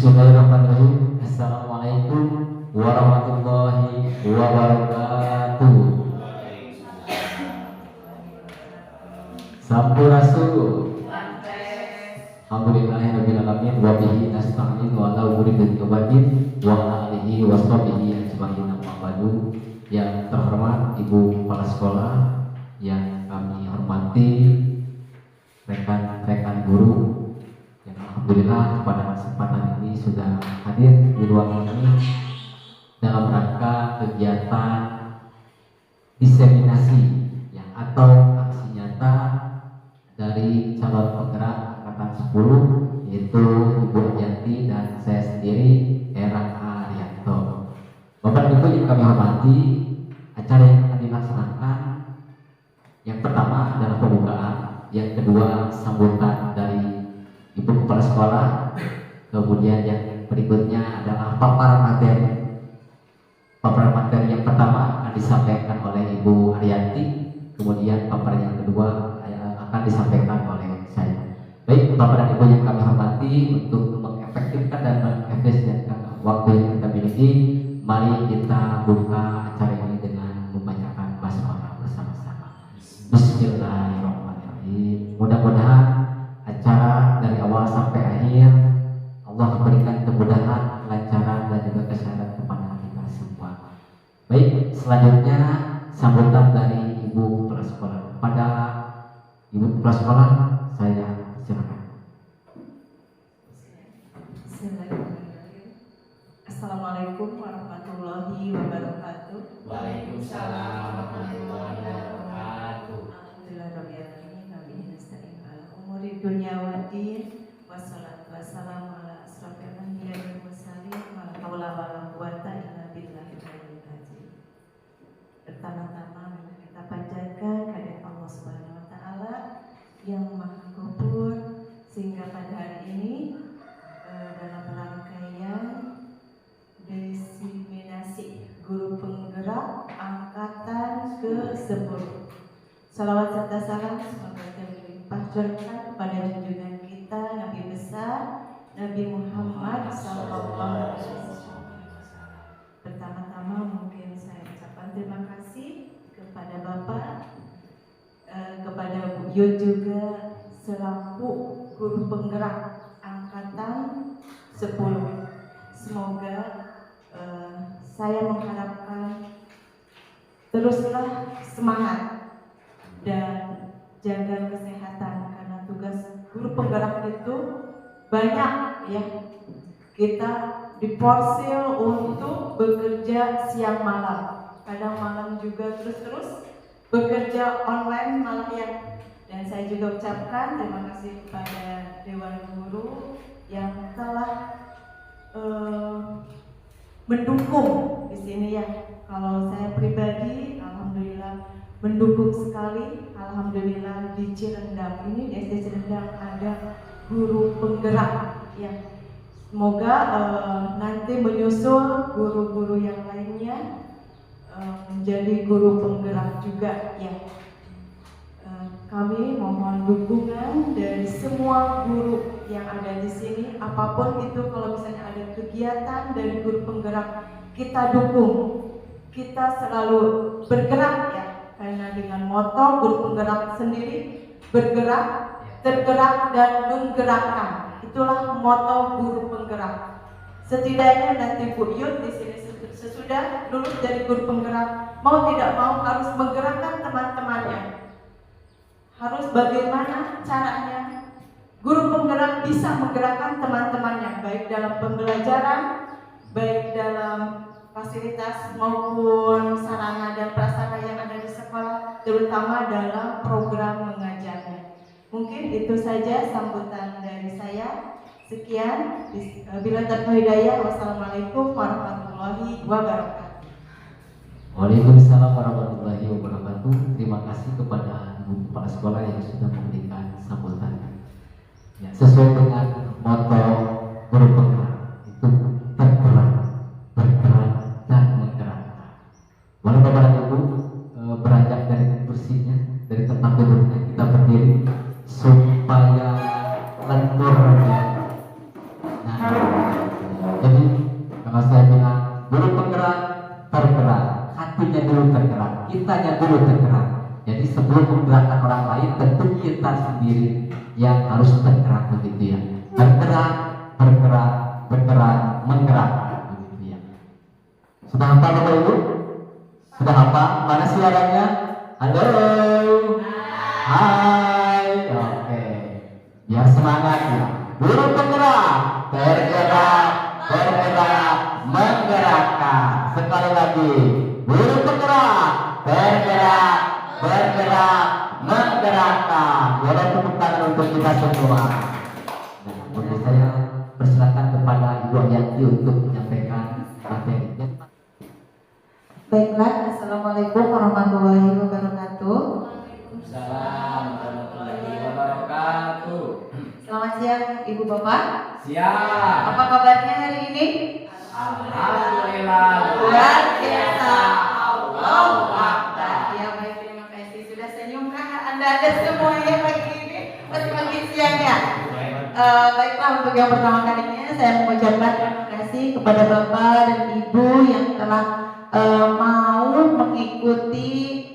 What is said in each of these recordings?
Bismillahirrahmanirrahim. Assalamualaikum warahmatullahi wabarakatuh. Sampurasun. Alhamdulillahirabbil alamin wa bihi nasta'in wa ala umuri dunya waddin wa ala alihi wa sahbihi ajmain amma ba'du. Yang terhormat Ibu Kepala Sekolah, yang kami hormati rekan-rekan guru yang alhamdulillah pada kesempatan ini sudah hadir di ruangan ini dalam rangka kegiatan diseminasi yang atau aksi nyata dari calon penggerak angkatan 10, yaitu Ibu Yanti dan saya sendiri, Erang Arianto. Bapak Ibu yang kami hormati, acara yang akan dilaksanakan yang pertama adalah pembukaan, yang kedua sambutan dari Ibu Kepala Sekolah, kemudian yang berikutnya adalah paparan materi. Paparan materi yang pertama akan disampaikan oleh Ibu Arianti, kemudian paparan yang kedua akan disampaikan oleh saya. Baik Bapak dan Ibu yang kami hormati, untuk mengefektifkan dan mengefisienkan waktu yang kita miliki, mari kita buka acara ini dengan membacakan basmalah bersama-sama. Bismillahirrahmanirrahim. Mudah-mudahan acara dari awal sampai akhir Allah memberikan kemudahan, kelancaran dan juga kesehatan kepada kita semua. Baik, selanjutnya sambutan dari Ibu Kepala Sekolah. Pada Ibu Kepala Sekolah, saya silakan. Assalamualaikum warahmatullahi wabarakatuh. Waalaikumsalam warahmatullahi wabarakatuh. Alhamdulillahirabbil alamin wa bihi nasta'in ala umuri dunya waddin. Wassalatu wassalamu ala asrofil anbiya'i wal mursalin wa la haula wa la quwwata illa billahil aliyyil azim. Pertama-tama kita panjatkan kehadirat Allah Subhanahu wa taala yang Maha Ghaffur, sehingga pada hari ini dalam rangkaian diseminasi guru penggerak angkatan ke-10, salawat serta salam semoga terlimpahkan kepada junjungan kita Nabi besar Nabi Muhammad SAW. Pertama-tama mungkin saya ucapkan terima kasih kepada Bapak, kepada Bu Yud juga selaku guru penggerak angkatan 10. Semoga saya mengharapkan teruslah semangat dan jaga kesehatan, karena tugas guru penggerak itu banyak ya. Kita diporsil untuk bekerja siang malam, kadang malam juga terus bekerja online malah ya. Dan saya juga ucapkan terima kasih kepada Dewan Guru yang telah mendukung di sini ya. Kalau saya pribadi, alhamdulillah mendukung sekali. Alhamdulillah di Cirendam ini, di SD Cirendam ada guru penggerak ya. Semoga nanti menyusul guru-guru yang lainnya menjadi guru penggerak juga ya. Kami mohon dukungan dari semua guru yang ada di sini. Apapun itu, kalau misalnya ada kegiatan dari guru penggerak, kita dukung. Kita selalu bergerak ya, karena dengan moto guru penggerak sendiri, bergerak, tergerak dan menggerakkan. Itulah moto guru penggerak. Setidaknya nanti Bu Yud di sini sesudah lulus dari guru penggerak, mau tidak mau harus menggerakkan teman-temannya. Harus bagaimana caranya guru penggerak bisa menggerakkan teman-temannya, baik dalam pembelajaran, baik dalam fasilitas maupun sarana dan prasarana yang ada di sekolah, terutama dalam program mengajarnya. Mungkin itu saja sambutan dari saya. Sekian, bila taufiq hidayah. Wassalamualaikum warahmatullahi wabarakatuh. Waalaikumsalam warahmatullahi wabarakatuh. Terima kasih kepada Ibu Kepala Sekolah yang sudah memberikan sambutan. Ya, sesuai dengan moto guru penggerak itu tergerak, bergerak dan menggerakkan. Boleh Bapak dan Ibu beranjak dari kursinya, dari tempat duduknya, kita berdiri supaya lentur. Nah, kitanya dulu tergerak. Jadi sebelum menggerakkan orang lain, tentu kita sendiri yang harus tergerak begitu ya. Bergerak, bergerak, bergerak, menggerak begitu ya. Sudah hafal Bapak Ibu? Sudah hafal? Mana suaranya? Halo. Hai. Oke. Biar semangat ya. Guru penggerak, bergerak, bergerak, menggerakkan. Sekali lagi. Guru penggerak, bergerak, bergerak, menggerakkan. Boleh tepuk tangan untuk kita semua. Nah, mungkin saya persilakan kepada Ibu Yanti untuk menyampaikan materi. Baiklah, Assalamualaikum warahmatullahi wabarakatuh. Waalaikumsalam warahmatullahi wabarakatuh. Selamat siang Ibu Bapak. Siap. Apa kabarnya hari ini? Alhamdulillah. Luar biasa. Allahu Akbar. Ya baik, terima kasih. Sudah senyumkah Anda semuanya pagi ini? Masih pagi siang ya? Baiklah, untuk yang pertama kalinya saya mengucapkan terima kasih kepada Bapak dan Ibu yang telah mau mengikuti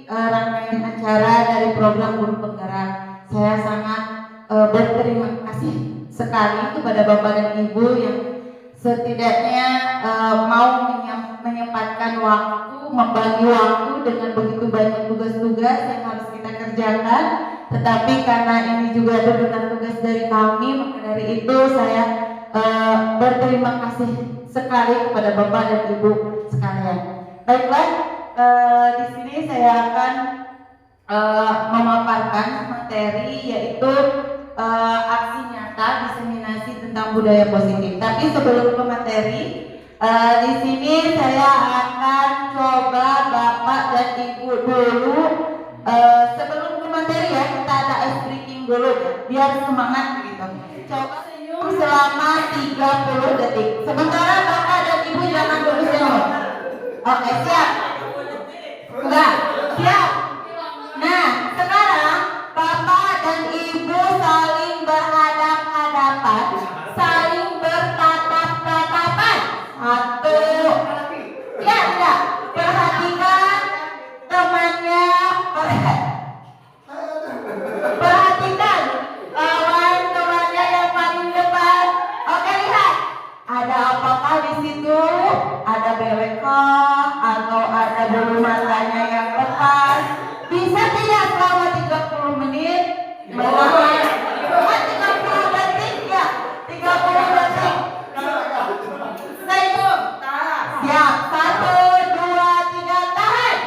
rangkaian acara dari program Guru Penggerak. Saya sangat berterima kasih sekali kepada Bapak dan Ibu yang setidaknya mau menyempatkan waktu, membagi waktu dengan begitu banyak tugas-tugas yang harus kita kerjakan. Tetapi karena ini juga adalah tugas dari kami, maka dari itu saya berterima kasih sekali kepada Bapak dan Ibu sekalian. Baiklah, di sini saya akan memaparkan materi yaitu aksi nyata diseminasi tentang budaya positif. Tapi sebelum ke materi, di sini saya akan coba Bapak dan Ibu dulu sebelum ke materi ya, kita ada ice breaking dulu biar semangat begitu. Coba senyum selama 30 detik. Sementara Bapak dan Ibu jangan dulu senyum. Oke, siap? Enggak? Siap? Nah, sekarang Bapak dan Ibu saling berhadap-hadapan, saling bertatap-tatapan. Satu. Ya, enggak? Perhatikan temannya, perhatikan lawan temannya yang paling depan. Oke, lihat. Ada apakah di situ? Ada belekah atau ada bulu matanya yang lepas? Bisa tidak selama 30 menit melawan 30 detik ya? 30 detik. Senyum. Siap. 1, 2, 3, tahan.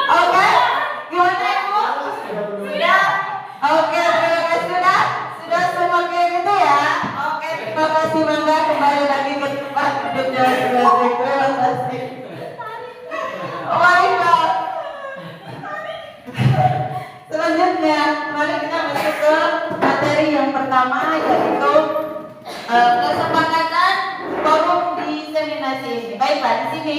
Oke, gimana Ibu? Sudah? Oke, terima kasih. Sudah semua kayak gitu ya? Oke, terima kasih Bangga. Kembali lagi ke tempat duduknya. Terima kasih. Oh my God. Selanjutnya, mari kita masuk ke materi yang pertama, yaitu kesepakatan forum diseminasi ini. Baiklah, di sini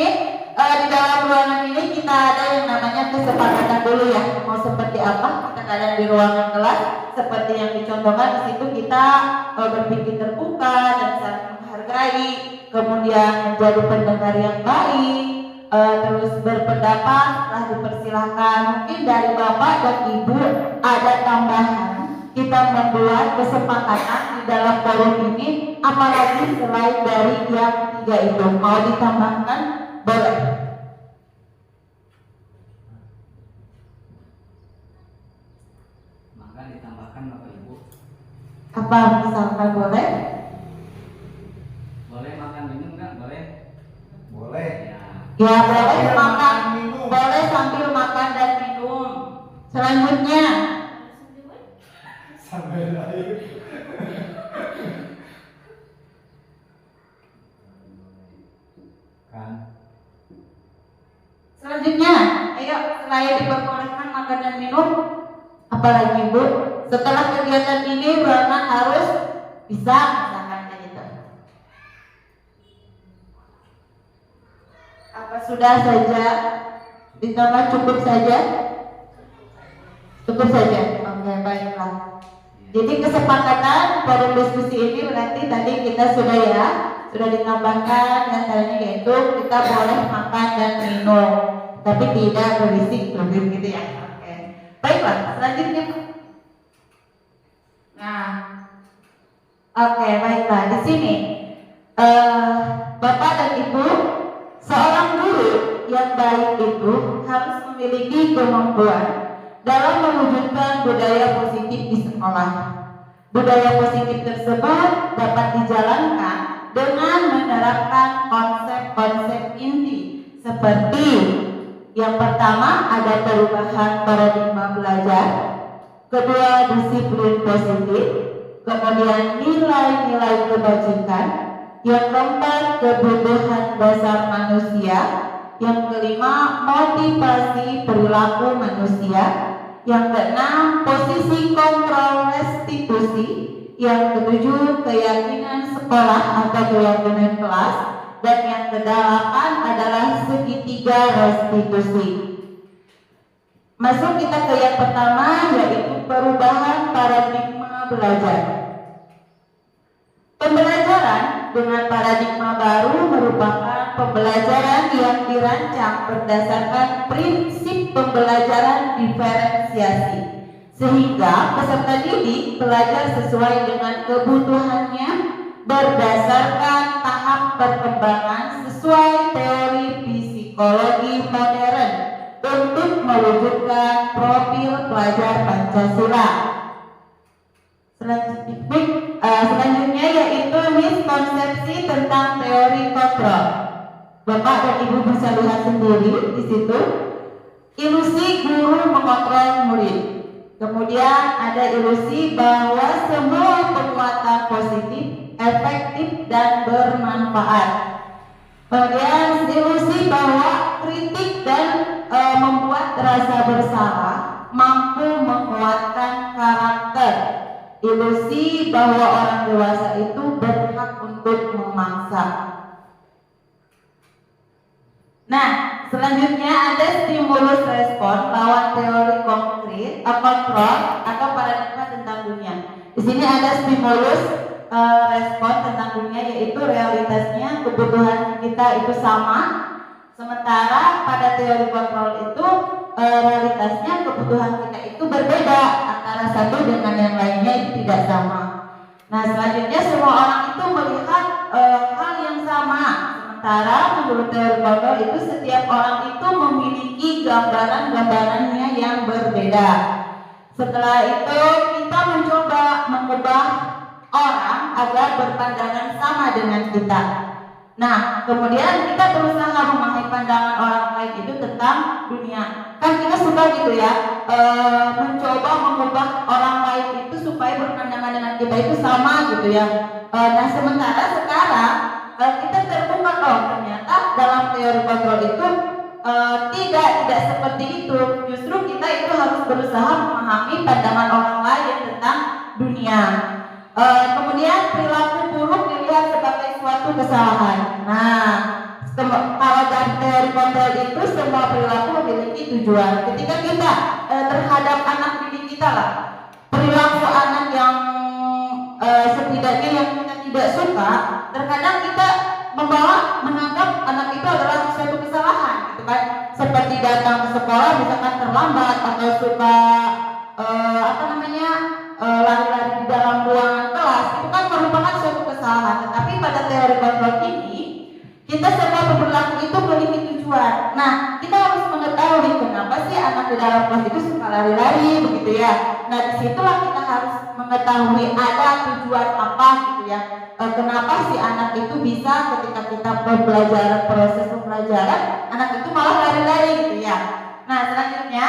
di dalam ruangan ini kita ada yang namanya kesepakatan dulu ya. Mau seperti apa? Kita keadaan di ruangan kelas seperti yang dicontohkan di situ, kita berpikir terbuka dan saling menghargai, kemudian menjadi pendengar yang baik, terus berpendapat, setelah dipersilahkan. Mungkin dari Bapak dan Ibu ada tambahan, kita membuat kesepakatan di dalam forum ini, apalagi selain dari yang 3 itu. Mau ditambahkan? Boleh. Maka ditambahkan Bapak Ibu. Apa misalkan boleh? Boleh makan minum nggak? Boleh? Boleh. Ya. Ya boleh makan, minum. boleh sambil makan dan minum. Selanjutnya, Sampai lahir. Kan. selanjutnya, ayo selain diperbolehkan makan dan minum, apalagi Bu? Setelah kegiatan ini ruangan harus bisa misalkan kayak gitu. Apa sudah saja? Ditambah cukup saja? Cukup saja. Oke, baiklah. Jadi kesepakatan forum diskusi ini berarti tadi kita sudah ditambahkan antaranya yaitu kita boleh makan dan minum, tapi tidak berisik gitu ya. Oke. Baiklah, selanjutnya. Nah, oke, baiklah di sini Bapak dan Ibu, seorang guru yang baik itu harus memiliki kemampuan dalam mewujudkan budaya positif di sekolah. Budaya positif tersebut dapat dijalankan dengan menerapkan konsep-konsep inti seperti yang pertama ada perubahan paradigma belajar, kedua disiplin positif, kemudian nilai-nilai kebajikan, yang keempat kebutuhan dasar manusia, yang kelima motivasi perilaku manusia, yang keenam posisi kontrol restitusi, yang ketujuh keyakinan sekolah atau keyakinan kelas, dan yang kedelapan adalah segitiga restitusi. Masuk kita ke yang pertama yaitu perubahan paradigma belajar. Pembelajaran dengan paradigma baru merupakan pembelajaran yang dirancang berdasarkan prinsip pembelajaran diferensiasi, sehingga peserta didik belajar sesuai dengan kebutuhannya berdasarkan tahap perkembangan sesuai teori psikologi modern untuk mewujudkan profil pelajar Pancasila. Selanjutnya yaitu miskonsepsi tentang teori kontrol. Bapak dan Ibu bisa lihat sendiri di situ. Ilusi guru mengontrol murid. Kemudian ada ilusi bahwa semua penguatan positif, efektif dan bermanfaat. Kemudian ilusi bahwa kritik dan membuat rasa bersalah mampu menguatkan karakter. Ilusi bahwa orang dewasa itu berhak untuk memaksa. Nah, selanjutnya ada stimulus respon lawan teori konkret kontrol atau paradigma tentang dunia. Di sini ada stimulus respon tentang dunia, yaitu realitasnya kebutuhan kita itu sama, sementara pada teori kontrol itu realitasnya kebutuhan kita itu berbeda antara satu dengan yang lainnya, itu tidak sama. Nah, selanjutnya semua orang itu melihat hal yang sama, sementara menurut teori kontrol itu setiap orang itu memiliki gambaran-gambarannya yang berbeda. Setelah itu kita mencoba mengubah orang agar berpandangan sama dengan kita. Nah, kemudian kita berusaha memahami pandangan orang lain itu tentang dunia. Kan kita suka gitu ya, mencoba mengubah orang lain itu supaya berpandangan dengan kita itu sama gitu ya. Nah, sementara sekarang kita terbuka, ternyata dalam teori kontrol itu tidak seperti itu. Justru kita itu harus berusaha memahami pandangan orang lain tentang dunia. Kemudian perilaku buruk dilihat sebagai suatu kesalahan. Nah, kalau dari teori kontrol itu semua perilaku memiliki tujuan. Ketika kita terhadap anak didik kita lah, perilaku anak yang setidaknya yang kita tidak suka, terkadang kita menganggap anak itu adalah suatu kesalahan, gitu kan? Seperti datang ke sekolah misalkan terlambat atau suka lari-lari di dalam ruangan kelas, itu kan merupakan suatu kesalahan. Tetapi pada teori kontrol ini kita semua perilaku itu memiliki tujuan. Nah, kita harus mengetahui kenapa sih anak di dalam kelas itu suka lari-lari begitu ya. Nah, disitulah kita harus mengetahui ada tujuan apa gitu ya. Kenapa si anak itu bisa ketika kita proses pembelajaran, anak itu malah lari-lari gitu ya. Nah, selanjutnya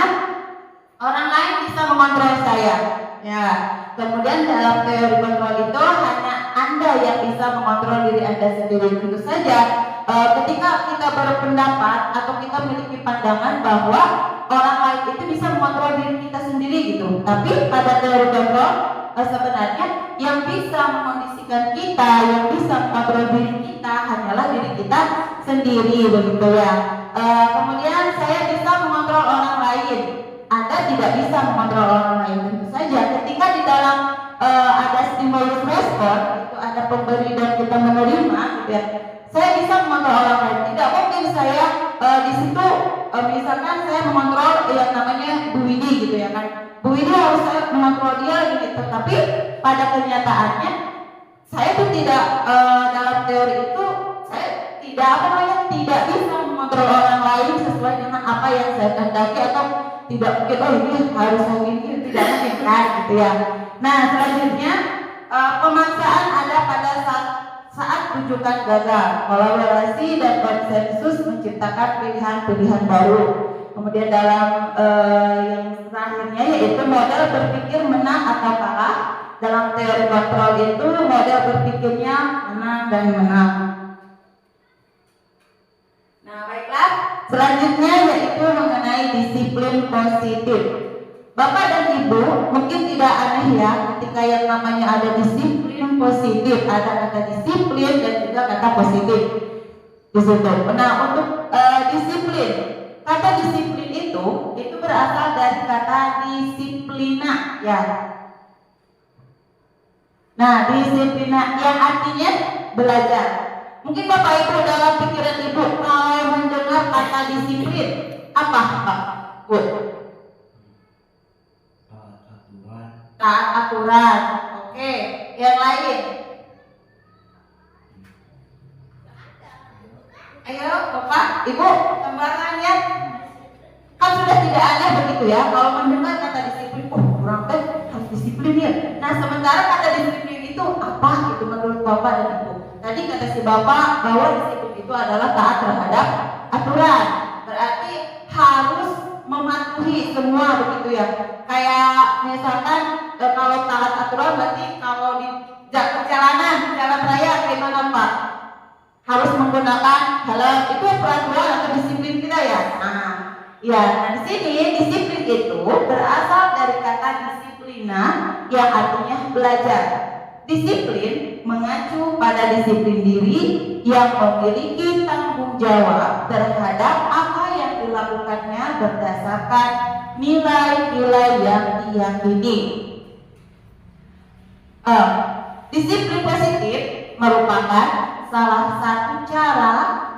orang lain bisa mengontrol saya. Ya, kemudian dalam teori kontrol itu hanya Anda yang bisa mengontrol diri Anda sendiri. Tentu saja ketika kita berpendapat atau kita memiliki pandangan bahwa orang lain itu bisa mengontrol diri kita sendiri gitu. Tapi pada teori kontrol sebenarnya yang bisa mengondisikan kita, yang bisa mengontrol diri kita hanyalah diri kita sendiri begitu ya. Kemudian saya bisa mengontrol orang lain. Anda tidak bisa mengontrol orang lain. Tentu saja ketika di dalam respon, itu ada pemberi dan kita menerima gitu ya. Saya bisa mengontrol orang lain. Tidak mungkin saya di situ misalkan saya mengontrol yang namanya Bu Widi gitu ya kan. Bu Widi harus saya mengontrol dia gitu. Tapi pada kenyataannya saya tuh tidak dalam teori itu saya tidak bisa mengontrol orang lain sesuai dengan apa yang saya kehendaki, atau tidak mungkin ini harus saya gini, tidak mungkin kan gitu ya. Nah selanjutnya pemaksaan ada pada saat rujukan gagal, kolaborasi dan konsensus menciptakan pilihan-pilihan baru. Kemudian dalam yang terakhirnya yaitu model berpikir menang atau kalah. Dalam teori kontrol itu model berpikirnya menang dan menang. Nah baiklah, selanjutnya yaitu mengenai disiplin positif. Bapak dan Ibu mungkin tidak aneh ya ketika yang namanya ada disiplin positif, ada kata disiplin dan juga kata positif di situ. Nah untuk disiplin, kata disiplin itu berasal dari kata disiplina ya. Nah disiplina yang artinya belajar. Mungkin Bapak Ibu dalam pikiran Ibu kalau mendengar kata disiplin apa Pak? Bu? Taat aturan. Oke, yang lain. Ayo Bapak, Ibu, tambahkan ya. Kan sudah tidak aneh begitu ya kalau mendengar kata disiplin, kurang harus disiplin ya. Nah sementara kata disiplin itu apa gitu menurut Bapak dan Ibu? Tadi kata si Bapak bahwa disiplin itu adalah taat terhadap aturan. Berarti harus mematuhi semua begitu ya. Kayak misalkan kalau taat aturan berarti kalau di perjalanan jalan raya gimana Pak? Harus menggunakan helm, itu peraturan atau disiplin kita ya. Nah di sini disiplin itu berasal dari kata disiplina yang artinya belajar. Disiplin mengacu pada disiplin diri yang memiliki tanggung jawab terhadap apa yang dilakukannya berdasarkan nilai-nilai yang diyakini. Disiplin positif merupakan salah satu cara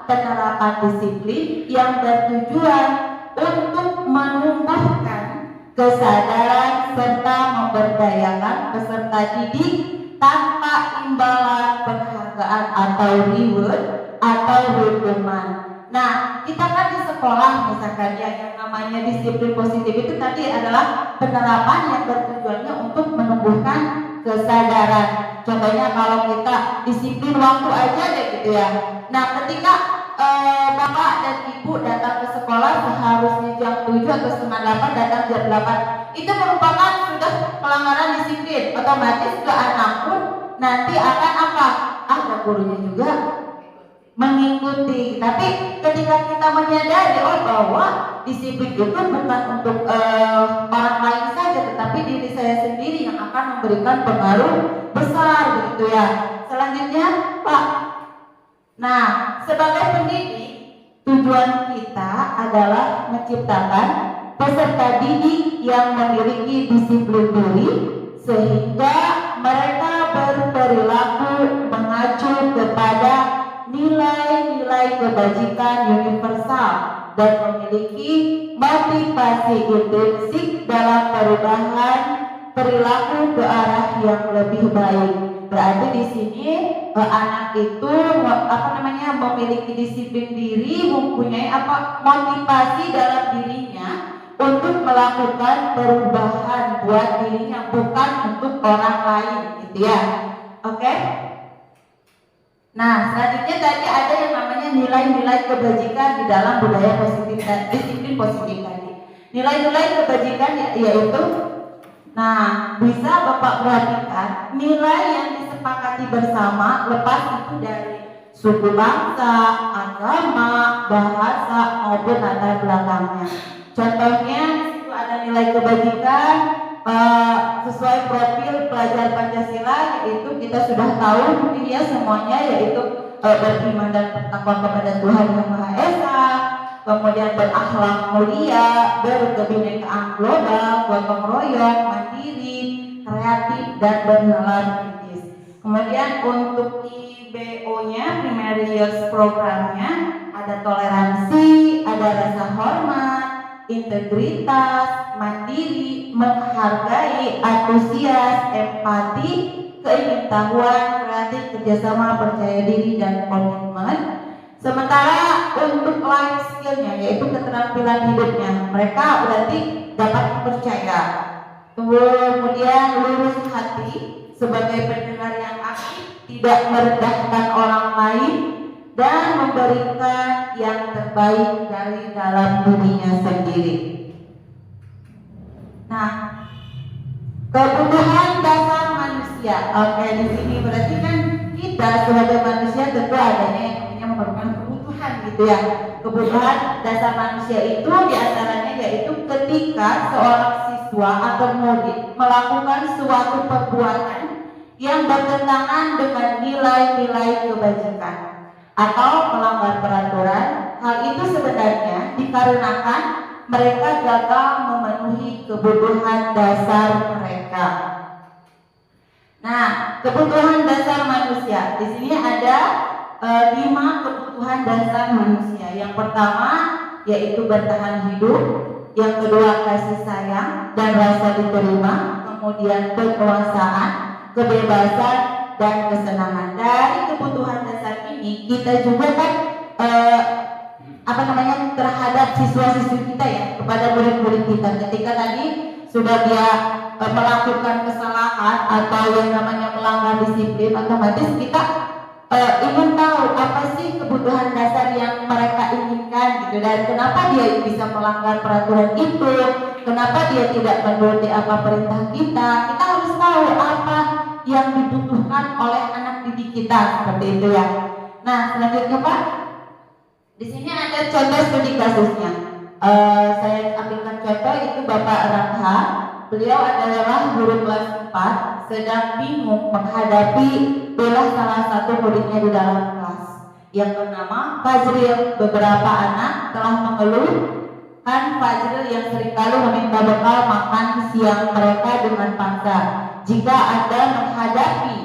penerapan disiplin yang bertujuan untuk menumbuhkan kesadaran serta memberdayakan peserta didik tanpa imbalan penghargaan atau reward atau hukuman. Nah, kita kan di sekolah misalkan ya, yang namanya disiplin positif itu tadi adalah penerapan yang bertujuannya untuk menumbuhkan kesadaran. Contohnya kalau kita disiplin waktu aja deh gitu ya. Nah, ketika Bapak dan Ibu datang ke sekolah seharusnya jam 7 atau setengah 8, datang jam 8, itu merupakan sudah pelanggaran disiplin. Otomatis ke anak pun nanti akan apa? Ada gurunya juga mengikuti. Tapi ketika kita menyadari bahwa disiplin itu bukan untuk orang lain saja, tetapi diri saya sendiri yang akan memberikan pengaruh besar begitu ya. Selanjutnya Pak, nah sebagai pendidik tujuan kita adalah menciptakan peserta didik yang memiliki disiplin diri sehingga mereka berperilaku mengacu kepada nilai-nilai kebajikan universal dan memiliki motivasi intrinsik dalam perubahan perilaku ke arah yang lebih baik. Berarti di sini anak itu memiliki disiplin diri, mempunyai motivasi dalam dirinya untuk melakukan perubahan buat dirinya, bukan untuk orang lain gitu ya. Oke? Nah, selanjutnya tadi ada yang namanya nilai-nilai kebajikan di dalam budaya positif dan disiplin positif tadi. Nilai-nilai kebajikan yaitu, nah bisa Bapak perhatikan nilai yang disepakati bersama, lepas itu dari suku bangsa, agama, bahasa maupun latar belakangnya. Contohnya itu ada nilai kebajikan sesuai profil pelajar Pancasila, yaitu kita sudah tahu mungkin ya semuanya, yaitu beriman dan bertakwa kepada Tuhan Yang Maha Esa, kemudian berakhlak mulia, berkebinekaan global, gotong royong, mandiri, kreatif dan bernalar kritis. Kemudian untuk IBO-nya, Primary Years Programnya, ada toleransi, ada rasa hormat, integritas, mandiri, menghargai, antusias, empati, keingintahuan, kreatif, kerjasama, percaya diri, dan komitmen. Sementara untuk life skill-nya, yaitu keterampilan hidupnya, mereka berarti dapat percaya. Kemudian lurus hati sebagai pendengar yang aktif, tidak merendahkan orang lain, dan memberikan yang terbaik dari dalam dirinya sendiri. Nah, kebutuhan dasar manusia. Oke, di sini berarti kan kita sebagai manusia tentu adanya yang merupakan kebutuhan gitu ya. Kebutuhan dasar manusia itu diantaranya yaitu ketika seorang siswa atau murid melakukan suatu perbuatan yang bertentangan dengan nilai-nilai kebajikan atau melanggar peraturan. Hal itu sebenarnya dikarenakan mereka gagal memenuhi kebutuhan dasar mereka. Nah, kebutuhan dasar manusia di sini ada 5 kebutuhan dasar manusia. Yang pertama yaitu bertahan hidup, yang kedua kasih sayang dan rasa diterima, kemudian penguasaan, kebebasan, dan kesenangan. Dari kebutuhan dasar ini kita juga kan terhadap siswa-siswi kita ya, kepada murid-murid kita. Ketika tadi sudah dia melakukan kesalahan atau yang namanya melanggar disiplin, otomatis kita ingin tahu apa sih kebutuhan dasar yang mereka inginkan gitu, dan kenapa dia bisa melanggar peraturan itu, kenapa dia tidak menuruti apa perintah kita. Kita harus tahu apa yang dibutuhkan oleh anak didik kita, seperti itu ya. Nah, selanjutnya Pak, di sini ada contoh studi kasusnya. Saya ambilkan contoh, itu Bapak Rangha. Beliau adalah guru kelas 4, sedang bingung menghadapi ulah salah satu muridnya di dalam kelas yang bernama Fajril. Beberapa anak telah mengeluh kan Fajril yang seringkali meminta bekal makan siang mereka dengan paksa. Jika Anda menghadapi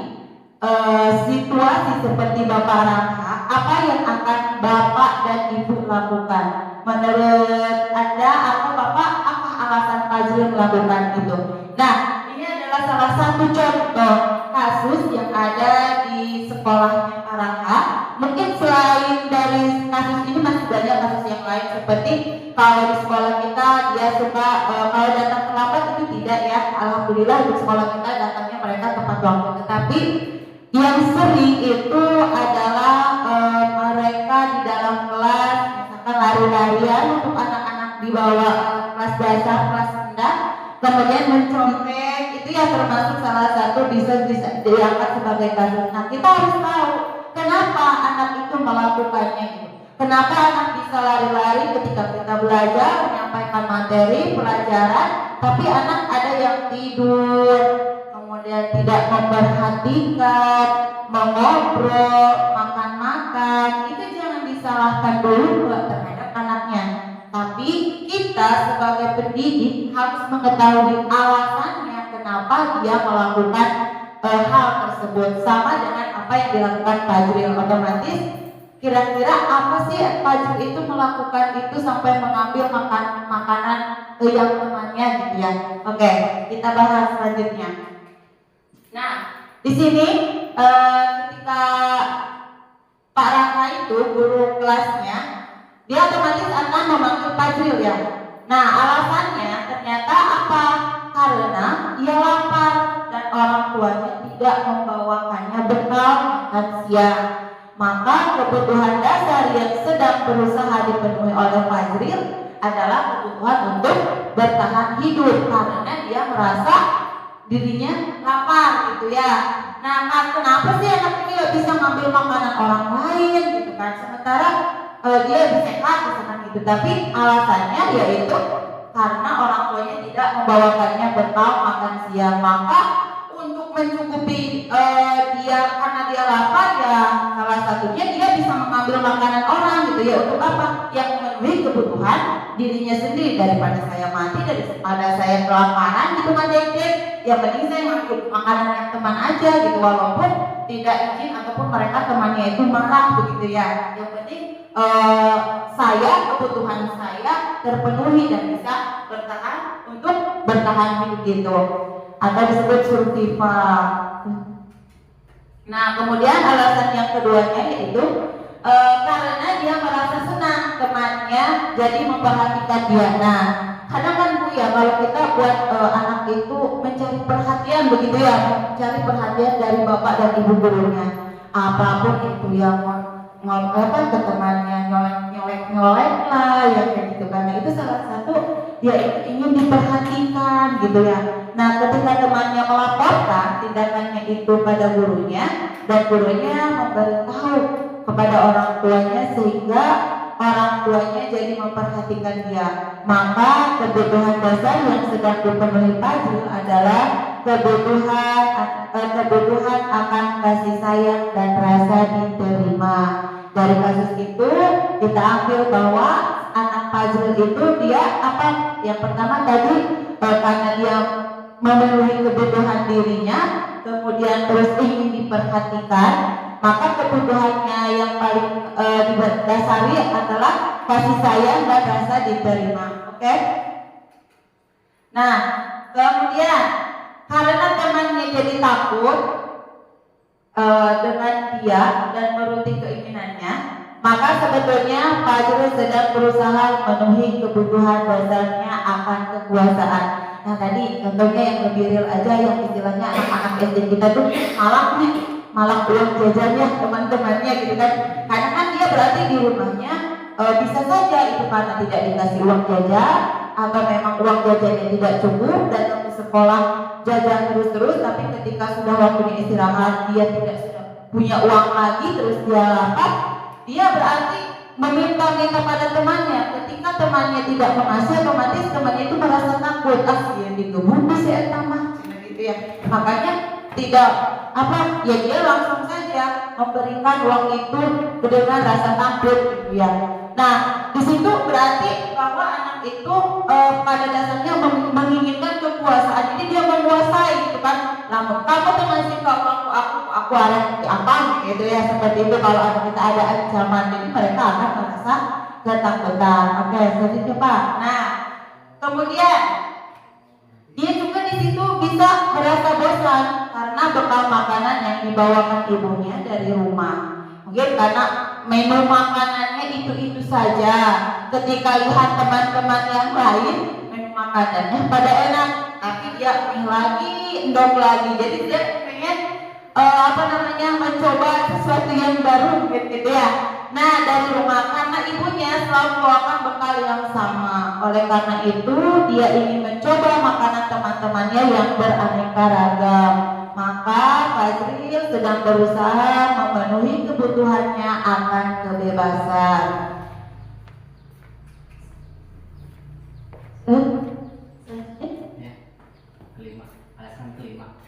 situasi seperti Bapak Rangha, apa yang akan Bapak dan Ibu lakukan? Menurut Anda atau Bapak, apa alasan Fajril melakukan itu? Nah, ini adalah salah satu contoh kasus yang ada di sekolahnya Pak Rangha. Mungkin selain dari kasus ini masih banyak kasus yang lain, seperti kalau di sekolah kita dia suka kalau datang terlambat itu tidak ya. Alhamdulillah di sekolah kita datangnya mereka tepat waktu. Tetapi yang sering itu adalah mereka di dalam kelas misalkan lari-larian untuk anak-anak di bawah kelas dasar, kelas rendah, kemudian mencontek, itu ya termasuk salah satu bisa diangkat sebagai kasus. Nah, kita harus tahu kenapa anak itu melakukannya gitu. Kenapa anak bisa lari-lari ketika kita belajar menyampaikan materi pelajaran, tapi anak ada yang tidur, kemudian tidak memperhatikan, mengobrol, makan-makan. Itu jangan disalahkan dulu terhadap anaknya. Tapi kita sebagai pendidik harus mengetahui alasannya kenapa dia melakukan hal tersebut. Sama dengan apa yang dilakukan Fajril. Otomatis kira-kira apa sih Fajril itu melakukan itu sampai mengambil makanan yang temannya gitu ya. Oke, kita bahas selanjutnya. Nah, di sini ketika Pak Rangha itu guru kelasnya, dia otomatis akan memanggil Fajril ya. Nah, alasannya ternyata apa? Karena ia lapar dan orang tuanya tidak membawakannya bekal makan siang. Maka kebutuhan dasar yang sedang berusaha dipenuhi oleh Fajril adalah kebutuhan untuk bertahan hidup, karena dia merasa dirinya lapar gitu ya. Nah, kenapa sih anak ini gak bisa ngambil makanan orang lain gitu kan, sementara dia lebih sehat misalkan gitu. Tapi alasannya yaitu karena orang tuanya tidak membawakannya bekal makan siang. Maka untuk mencukupi dia, karena dia lapar ya, salah satunya dia bisa mengambil makanan orang gitu ya. Untuk apa? Yang memenuhi kebutuhan dirinya sendiri daripada saya mati, daripada saya kelaparan gitu kan dek. Yang penting saya ngikut makanan yang teman aja gitu, walaupun tidak izin ataupun mereka temannya itu marah begitu ya. Yang penting saya, kebutuhan saya terpenuhi dan bisa bertahan untuk bertahan hidup gitu, atau disebut survival. Nah kemudian alasan yang keduanya yaitu karena dia merasa senang temannya jadi memperhatikan dia. Nah kadang kan Bu ya, kalau kita buat anak itu mencari perhatian begitu ya, mencari perhatian dari bapak dan ibu gurunya, apapun itu yang ngomong ke temannya, nyolek lah ya kayak gitu, karena itu salah satu dia ingin diperhatikan gitu ya. Nah ketika temannya melaporkan tindakannya itu pada gurunya dan gurunya memberitahu kepada orang tuanya sehingga orang tuanya jadi memperhatikan dia, maka kebutuhan dasar yang sedang dipenuhi Fajril adalah kebutuhan akan kasih sayang dan rasa diterima. Dari kasus itu kita ambil bahwa anak Fajril itu dia apa? Yang pertama tadi karena dia memenuhi kebutuhan dirinya, kemudian terus ingin diperhatikan, maka kebutuhannya yang paling didasari adalah kasih sayang dan rasa diterima. Oke? Nah, kemudian karena temannya jadi takut dengan dia dan menuruti keinginannya, maka sebetulnya Fajril sedang berusaha memenuhi kebutuhan dasarnya akan kekuasaan. Nah tadi contohnya yang lebih real aja, yang istilahnya anak-anak SD kita tuh malah uang jajannya teman-temannya gitu kan. Karena kan dia berarti di rumahnya bisa saja itu karena tidak dikasih uang jajan atau memang uang jajannya tidak cukup, datang ke sekolah jajan terus-terus, tapi ketika sudah waktunya istirahat dia tidak sudah punya uang lagi, terus dia lapar, dia berarti meminta-minta pada temannya. Ketika temannya tidak mengasih, otomatis temannya itu merasa takut, yang digebuk saya tambah gitu ya. Makanya tidak ya dia langsung saja memberikan uang itu dengan rasa takut gitu ya. Nah di situ berarti bahwa anak itu pada dasarnya menginginkan kekuasaan, jadi dia menguasai gitu kan. Namun kamu tuh ngasih ke aku ada apa gitu ya, seperti itu. Kalau anak kita ada ancaman, jadi mereka akan merasa ketakutan. Oke, selanjutnya Pak. Nah kemudian dia juga di situ bisa merasa bosan karena bekal makanan yang dibawakan ibunya dari rumah. Mungkin karena menu makanannya itu saja. Ketika lihat teman-teman yang lain menu makanannya pada enak, tapi dia mie lagi, endok lagi. Jadi dia pengen mencoba sesuatu yang baru gitu ya. Nah dari rumah karena ibunya selalu membawakan bekal yang sama, oleh karena itu dia ingin mencoba makanan teman-temannya yang beraneka ragam. Maka Fajril sedang berusaha memenuhi kebutuhannya akan kebebasan.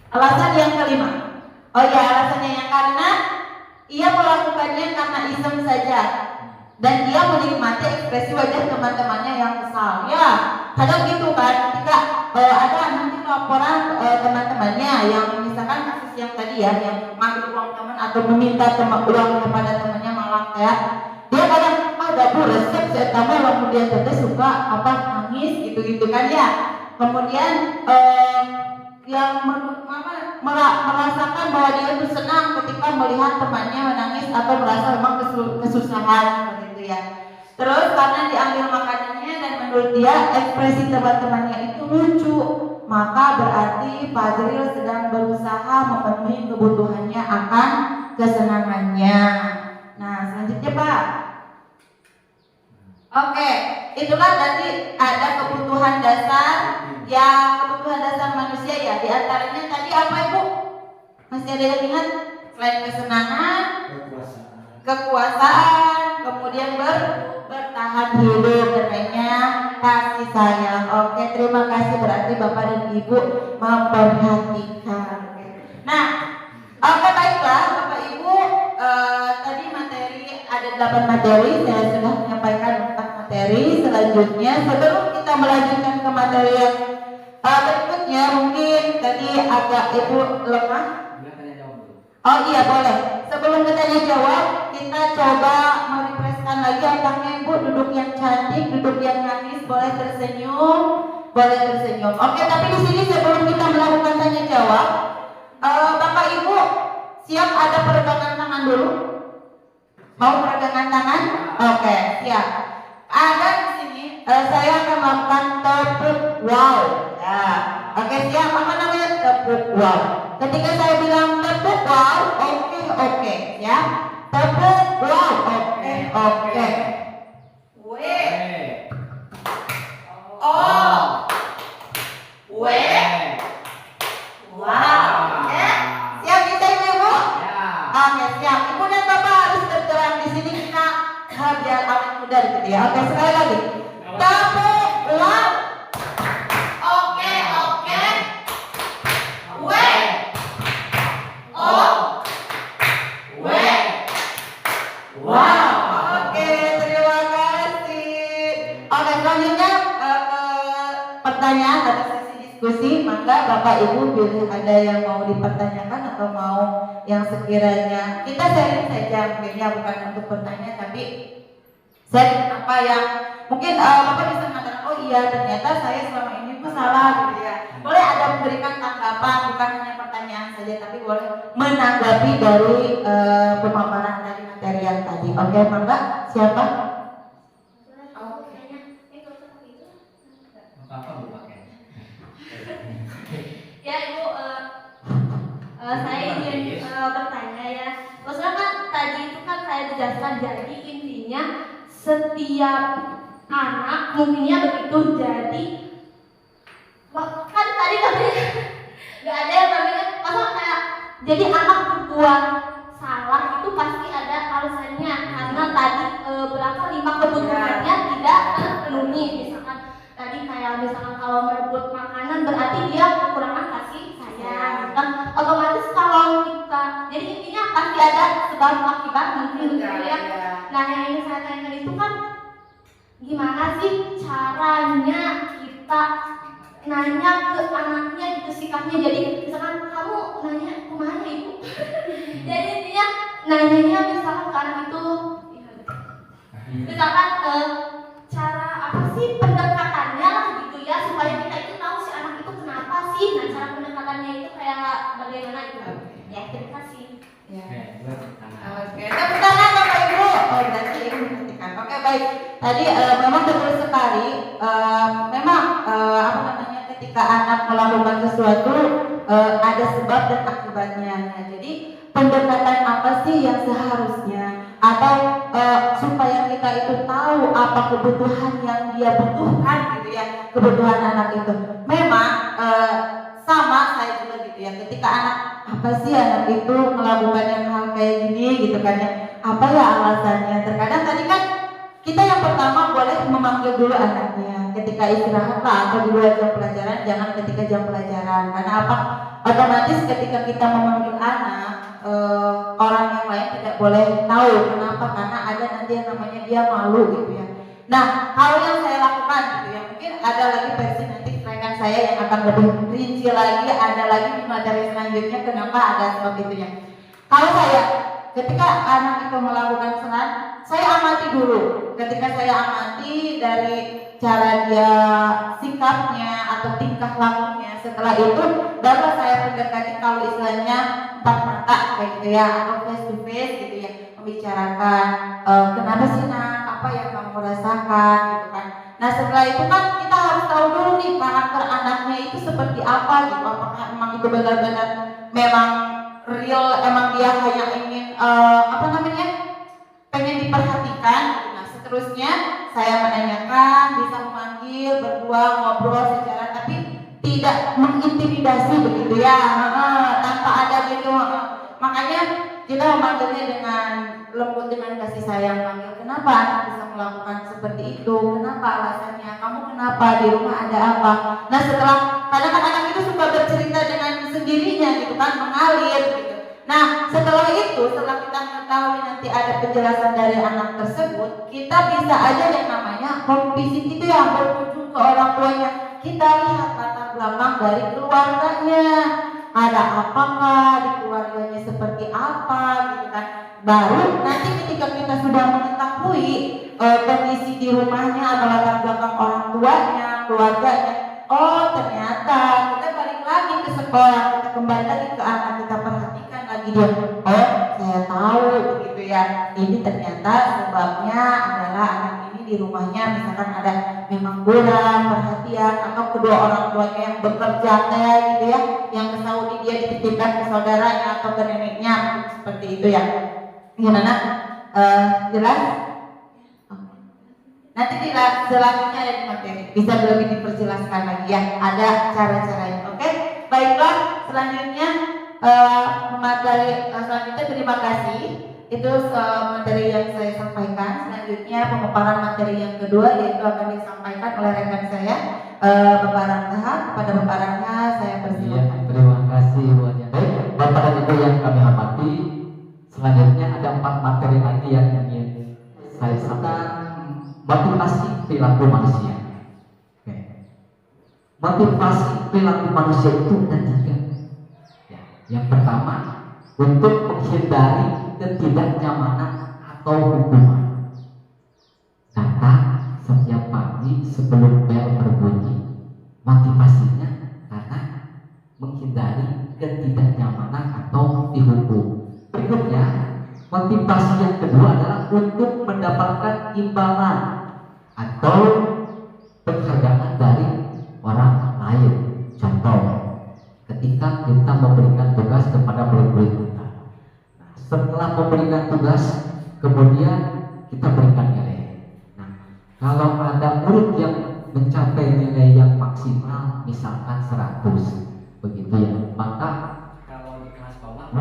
Alasan yang kelima. Oh ya, alasannya yang karena ia melakukannya karena iseng saja dan dia menikmati ekspresi wajah teman-temannya yang kesal. Ya, kadang gitu kan, ketika ada nanti laporan teman-temannya yang misalkan kasus yang tadi ya, yang mengambil uang teman atau meminta uang kepada temannya malah kayak dia kadang bu resep saya tambah, kemudian dia suka nangis gitu kan ya. Kemudian yang merasakan bahwa dia itu senang ketika melihat temannya menangis atau merasa memang kesusahan seperti itu ya. Terus karena diambil makanannya dan menurut dia ekspresi teman-temannya itu lucu, maka berarti Fajril sedang berusaha memenuhi kebutuhannya akan kesenangannya. Nah selanjutnya Pak. Oke, itulah tadi ada kebutuhan dasar. Ya, kebutuhan dasar manusia ya. Di antaranya tadi apa Ibu? Masih ada yang ingat? Selain kesenangan, kekuasaan, kemudian bertahan hidup, dan lainnya kasih sayang. Oke, terima kasih, berarti Bapak dan Ibu memperhatikan. Nah, oke baiklah Bapak Ibu, tadi materi ada 8 materi, saya sudah menyampaikan tentang materi Mary. Selanjutnya sebelum kita melanjutkan ke materi yang berikutnya, mungkin tadi agak Ibu lemah. Boleh tanya jawab dulu. Oh iya boleh. Sebelum kita jawab, kita coba merefreshkan lagi otaknya Ibu. Duduk yang cantik, duduk yang manis, boleh tersenyum, boleh tersenyum. Oke, tapi di sini sebelum kita melakukan tanya jawab, Bapak Ibu siap ada peregangan tangan dulu? Mau peregangan tangan? Oke, siap. Ada di sini saya akan melakukan tepuk wow. Ya. Oke, siap. Apa namanya tepuk wow? Ketika saya bilang tepuk wow, oke, ya. Tepuk wow, oke. W, O, W, wow. Ya, siap kita Ibu? Ya. Oke, siap. Ibu dan Bapak harus bergerak di sini kita biar awet muda gitu ya. Oke, sekali lagi. Tepuk wow. Oke. W, O, W, wow. Oke, terima kasih. Oke, selanjutnya pertanyaan atau sesi diskusi. Maka Bapak Ibu pilih ada yang mau dipertanyakan atau mau yang sekiranya kita sharing saja, mungkinnya bukan untuk bertanya tapi sharing apa yang mungkin Bapak bisa mengatakan, oh iya ternyata saya selama ini pun salah gitu ya. Boleh ada memberikan tanggapan, bukan hanya pertanyaan saja tapi boleh menanggapi dari pemaparan dari materi yang tadi. Oke, Mangga, siapa? Apa Bu pakai? Ya Ibu, saya ingin bertanya ya. Maksudnya kan tadi itu kan saya jelaskan, jadi intinya setiap anak mungkinnya begitu. Jadi kan tadi katanya nggak ada yang namanya masa kayak jadi anak berbuat salah itu pasti ada alasannya karena tadi berapa 5 kebutuhannya tidak terpenuhi. Misalkan kalau merebut makanan berarti dia kekurangan kasih sayang. Kan otomatis kalau kita, jadi intinya pasti ada sebab akibat mungkin gitu ya. Nah yang ingin saya tanyakan itu kan gimana sih caranya kita nanya ke anaknya gitu sikapnya. Jadi misalkan kamu nanya kemana Ibu? Jadi intinya nanyanya misalkan ke anak itu misalkan cara apa sih pendekatannya lah gitu ya, supaya kita itu tahu si anak itu kenapa sih. Nah cara pendekatannya itu kayak bagaimana gitu. Ya terima kasih. Oke, tepuk tangan Bapak Ibu. Oh berarti Ibu perhatikan. Oke baik. Tadi memang betul sekali. Memang apa namanya ketika anak melakukan sesuatu ada sebab dan akibatnya. Nah, jadi pendekatan apa sih yang seharusnya atau supaya kita itu tahu apa kebutuhan yang dia butuhkan gitu ya, kebutuhan anak itu. Memang sama saya juga gitu ya. Ketika anak apa sih anak itu melakukan yang hal kayak gini gitu kan ya, apa ya alasannya. Terkadang tadi kan kita yang pertama boleh memanggil dulu anaknya ketika istirahat lah atau di luar jam pelajaran, jangan ketika jam pelajaran. Karena apa? Otomatis ketika kita memanggil anak, orang yang lain tidak boleh tahu. Kenapa? Karena ada nanti yang namanya dia malu gitu ya. Nah, hal yang saya lakukan gitu ya, mungkin ada lagi versi nanti rekan saya yang akan lebih rinci lagi, ada lagi di materi selanjutnya kenapa ada sebab itunya. Kalau saya ketika anak itu melakukan kesalahan, saya amati dulu. Ketika saya amati dari cara dia sikapnya atau tingkah lakunya, setelah itu baru saya pendekati kalau istilahnya empat mata kayak gitu ya, atau face to face gitu ya, membicarakan kenapa sih nak, apa yang kamu rasakan gitu kan. Nah setelah itu kan kita harus tahu dulu nih karakter anaknya itu seperti apa gitu, apakah memang itu benar-benar memang real, emang dia hanya ingin apa namanya pengen diperhatikan. Nah seterusnya saya menanyakan, bisa memanggil, berdua ngobrol secara tapi tidak mengintimidasi begitu ya, tanpa ada gitu. Makanya kita memanggilnya dengan lembut, dengan kasih sayang. Manggil, kenapa anak bisa melakukan seperti itu, kenapa alasannya, kamu kenapa, di rumah ada apa. Nah setelah kadang anak itu suka bercerita dengan sendirinya gitu kan, mengalir gitu. Nah, setelah itu, setelah kita mengetahui nanti ada penjelasan dari anak tersebut, kita bisa aja yang namanya home visit itu yang berkunjung ke orang tuanya. Kita lihat latar belakang dari keluarganya, ada apakah di keluarganya seperti apa, gitu kan. Baru nanti ketika kita sudah mengetahui kondisi di rumahnya atau latar belakang orang tuanya, keluarganya, oh ternyata kita balik lagi ke sekolah, kita kembali lagi ke anak, kita perhatikan lagi dia, oh saya tahu begitu ya, ini ternyata sebabnya adalah anak ini di rumahnya misalkan ada memang kurang perhatian atau kedua orang tuanya yang bekerja kayak gitu ya, yang ke Saudi dia dititipkan ke saudaranya atau ke neneknya seperti itu ya. Gimana? Jelas? Nanti di selanjutnya ada di materi bisa lebih diperjelaskan lagi ya, ada cara-caranya. Oke, baiklah, selanjutnya materi selanjutnya terima kasih. Itu materi yang saya sampaikan. Selanjutnya pemaparan materi yang kedua yaitu akan disampaikan oleh rekan saya Bapak Rangga. Kepada Bapak Rangga saya Iya, persilakan. terima kasih buat yang baik. Bapak dan Ibu yang kami hormati, selanjutnya ada 4 materi lagi yang ingin saya sampaikan. Motivasi perilaku manusia. Oke. Motivasi perilaku manusia itu ada 3. Ya, yang pertama untuk menghindari ketidaknyamanan atau hukuman. Datang setiap pagi sebelum bel berbunyi. Motivasinya karena menghindari ketidaknyamanan atau dihukum. Berikutnya, motivasi yang kedua adalah untuk mendapatkan imbalan atau penghargaan dari orang lain. Contoh, ketika kita memberikan tugas kepada murid-murid kita, nah, setelah memberikan tugas kemudian kita berikan nilai. Nah, kalau ada murid yang mencapai nilai yang maksimal misalkan 100 begitu ya, maka Kalau di kelas bawah,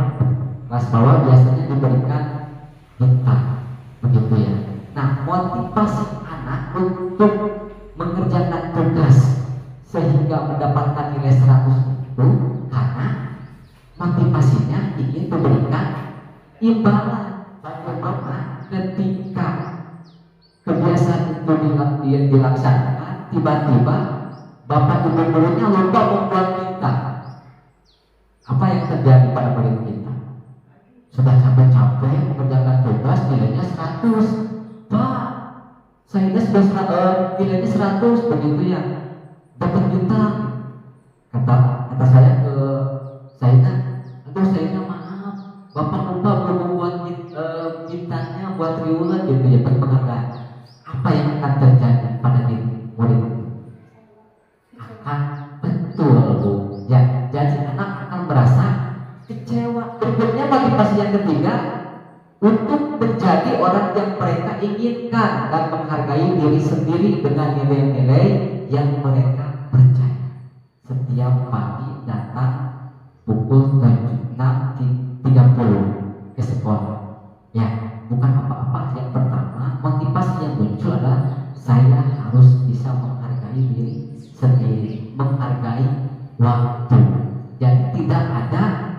kelas bawah biasanya diberikan bintang begitu ya. Nah, motivasi anak untuk mengerjakan tugas sehingga mendapatkan nilai 100 itu karena motivasinya ingin memberikan imbalan. Bagaimana ketika kebiasaan itu dilaksanakan, tiba-tiba bapak ibu gurunya lupa membuat bintang. Apa yang terjadi pada murid kita? Sudah capek-capek mengerjakan tugas, nilainya 100. Pak, saya sudah nilainya 100 begitu ya, dapat bintang. Kata saya ke Saina, aduh Saina maaf, bapak lupa belum membuat bintangnya buat triwulan gitu ya, berpenghargaan. Apa yang akan terjadi pada diri murid itu? Akan betul Bu. Ya, jadi anak akan merasa kecewa. Berikutnya motivasi yang ketiga untuk menjadi orang yang mereka inginkan dan menghargai diri sendiri dengan nilai-nilai yang mereka percaya. Setiap pagi datang pukul 6.30 ke sekolah. Ya, bukan apa-apa. Yang pertama, motivasi yang muncul adalah saya harus bisa menghargai diri sendiri, menghargai waktu. Jadi tidak ada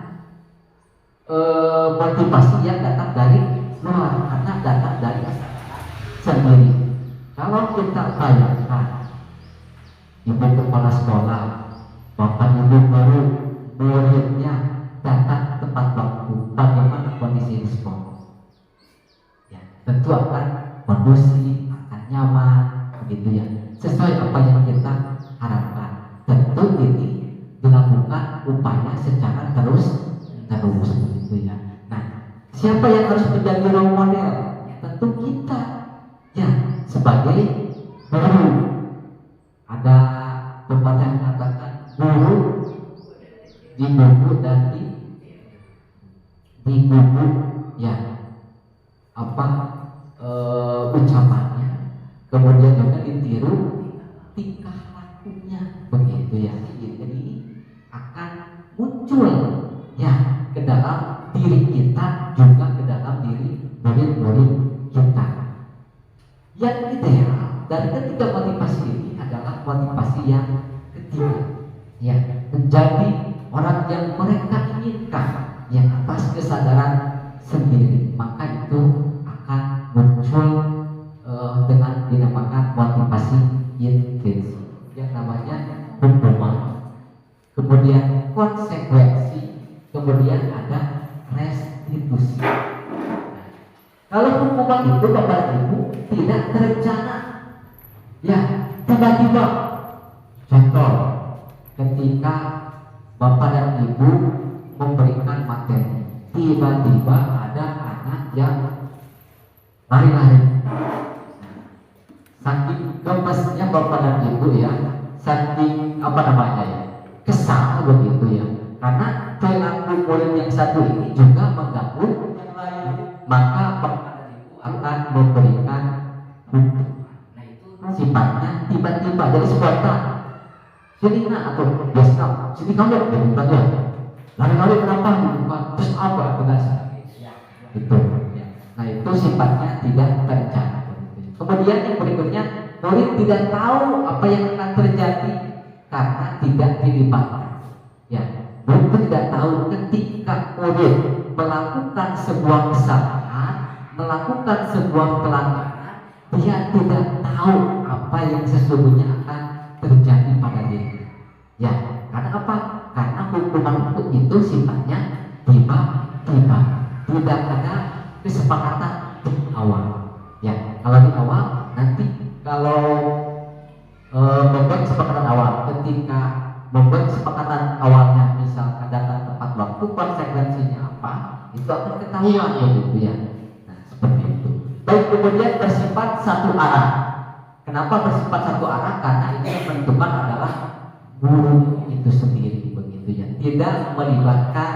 motivasi yang datang dari luar, karena datang dari sendiri. Kalau kita bayangkan ibu kepala sekolah, bapak ibu guru, muridnya datang tepat waktu, bagaimana kondisi di sekolah? Ya, tentu akan kondusif, akan nyaman, begitu ya, sesuai apa yang kita harapkan. Tentu ini dilakukan upaya secara terus begitu ya. Nah, siapa yang harus menjadi role model? Ya, tentu kita ya, sebagai guru. Ada pepatah yang mengatakan guru di buku dan di buku ya, apa ucapannya, kemudian juga ditiru tingkah lakunya begitu ya. Jadi akan muncul ya ke dalam diri kita, juga ke dalam diri murid-murid kita. Yang ideal dari ketiga motivasi ini adalah motivasi yang ketiga, ya, menjadi orang yang mereka inginkan, yang atas hukuman, kemudian konsekuensi, kemudian ada restitusi. Kalau hukuman itu Bapak Ibu tidak terencana, ya tiba-tiba, contoh ketika Bapak dan Ibu memberikan materi, tiba-tiba ada anak yang lari-lari. Saking gemesnya Bapak dan Ibu ya, saking kesal begitu ya, karena perilaku murid yang satu ini juga mengganggu yang lain, maka Bapak dan Ibu akan memberikan hukuman. Nah itu sifatnya tiba-tiba, jadi spontan. Sini nak atau biasa, sini kamu bukan ya, lari-lari kenapa bukan, terus apa itu ya. Nah itu sifatnya tidak terencana. Kemudian yang berikutnya, murid tidak tahu apa yang akan terjadi karena tidak dilibatkan. Ya, murid tidak tahu ketika murid melakukan sebuah kesalahan, melakukan sebuah pelanggaran, dia tidak tahu apa yang sesungguhnya akan terjadi pada diri. Ya, karena apa? Karena hukuman itu sifatnya tiba-tiba, tidak ada kesepakatan di awal. Ya, kalau di awal nanti kalau membuat kesepakatan awal, ketika membuat kesepakatan awalnya misalkan datang tepat waktu, konsekuensinya apa, itu akan ketahuan begitu ya. Nah seperti itu. Baik, kemudian bersifat satu arah. Kenapa bersifat satu arah? Karena ini yang menentukan adalah guru itu sendiri begitu ya, tidak melibatkan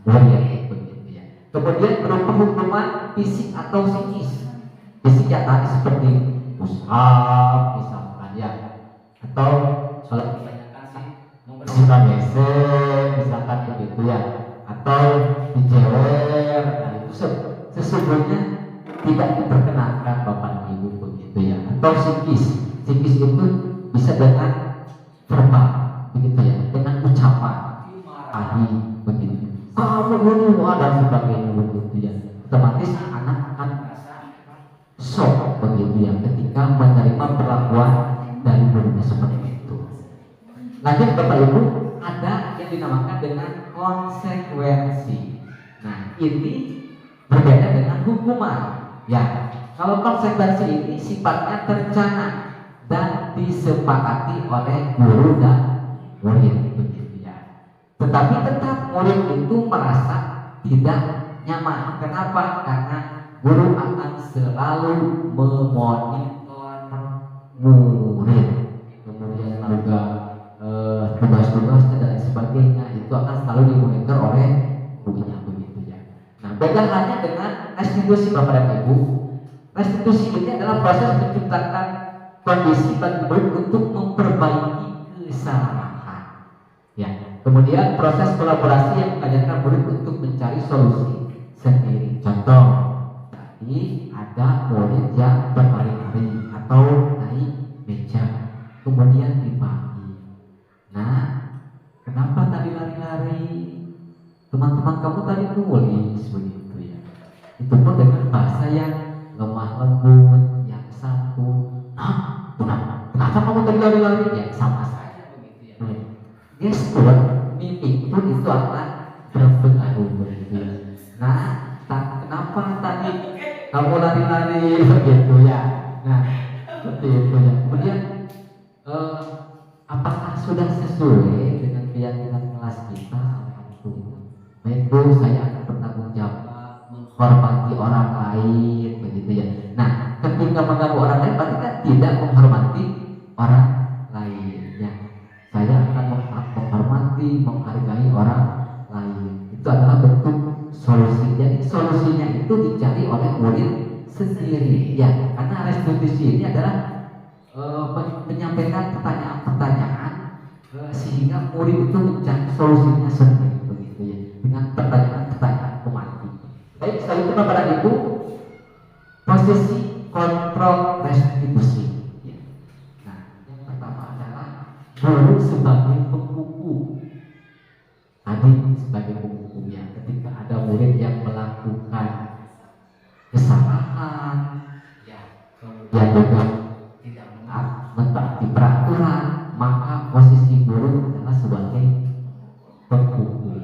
murid begitu ya. Kemudian berupa hukuman fisik atau psikis. Fisik ya tadi seperti push-up misalkan ya, atau sholat membersihkan WC misalkan begitu ya, atau dijewer. Nah itu sesungguhnya tidak diperkenankan Bapak Ibu begitu ya. Atau psikis itu bisa dengan verbal begitu ya, dengan ucapan ahli begitu, kamu ini dan sebagainya begitu ya. Otomatis anak akan shock begitu ya ketika menerima perlakuan dari gurunya seperti itu. Lanjut Bapak Ibu, ada yang dinamakan dengan konsekuensi. Nah ini berbeda dengan hukuman ya. Kalau konsekuensi ini sifatnya terencana dan disepakati oleh guru dan murid begitu ya. Tetapi tetap murid itu merasa tidak nyaman. Kenapa? Karena guru akan selalu memonitor murid, kemudian juga tugas-tugasnya dan sebagainya itu akan selalu dimonitor oleh gurunya begitu ya. Nah beda halnya dengan restitusi Bapak dan Ibu. Restitusi ini adalah proses menciptakan kondisi bagi murid untuk memperbaiki kesalahan ya. Kemudian proses kolaborasi yang mengajarkan murid untuk mencari solusi sendiri. Contoh, tadi ada murid yang berlari-lari atau naik meja kemudian dibagi. Nah, kenapa tadi lari-lari? Teman-teman kamu tadi nulis begitu ya. Itu pun dengan bahasa yang lemah lembut, yang santun. Kenapa kamu tadi lari-lari? Ya sama saja begitu ya. Gestur, mimik pun itu akan berpengaruh begitu ya. Nah, kenapa tadi kamu lari-lari begitu ya? Nah, seperti itu ya. Kemudian apakah sudah sesuai dengan keyakinan kelas kita? Baik Bu, saya akan bertanggung jawab menghormati orang lain begitu ya. Nah, ketika mengganggu orang lain berarti kan tidak menghormati orang lain ya. Saya akan menghormati, menghargai orang lain. Itu adalah bentuk solusi. Jadi solusinya itu dicari oleh murid sendiri ya. Karena restitusi ini adalah menyampaikan pertanyaan-pertanyaan sehingga murid itu mencari solusinya sendiri begitu ya, dengan pertanyaan-pertanyaan pemati. Baik, setelah itu Bapak dan Ibu, posisi kontrol restitusi ya. Nah, yang pertama adalah guru sebagai penghukum. Tadi sebagai penghukum ya, ketika ada murid yang melakukan kesalahan ya, kemudian juga tidak mentaati peraturan, maka posisi penghukum.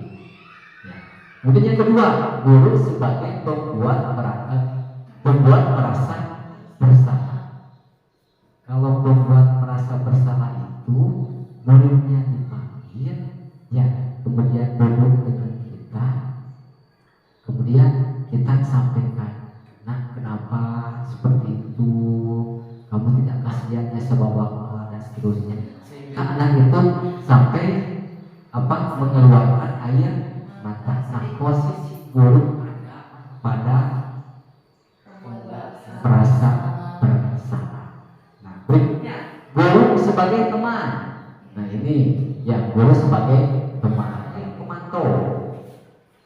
Ya. Kemudian yang kedua, guru sebagai pembuat merasa bersalah. Kalau pembuat merasa bersalah itu muridnya dipanggil, ya, kemudian duduk dengan kita, kemudian kita sampaikan, nah kenapa seperti itu, kamu tidak kasihannya sama bapak dan seterusnya. Sehingga anak itu sampai mengeluarkan air mata. Nah, posisi guru ada pada merasa bersalah. Nah, berikutnya guru sebagai teman. Nah, ini ya, guru sebagai teman, pemantau.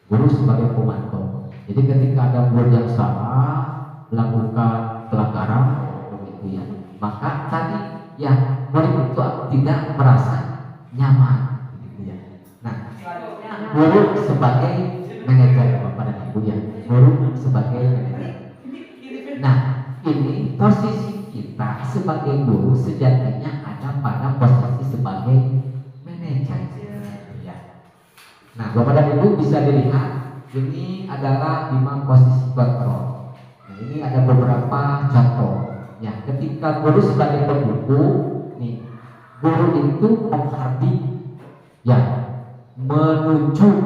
Guru sebagai pemantau. Jadi ketika ada guru yang salah melakukan pelanggaran begitu ya, maka tadi ya murid itu tidak merasa nyaman begitu ya. Nah, guru sebagai manajer Bapak dan Ibu ya, guru sebagai manajer. Nah, ini posisi kita sebagai guru sejatinya ada pada posisi sebagai manajer ya. Nah, Bapak dan Ibu bisa dilihat ini adalah 5 posisi kontrol. Nah, ini ada beberapa contoh. Ya, ketika guru sebagai pembuku, nih, guru itu menghardik, ya, menunjuk,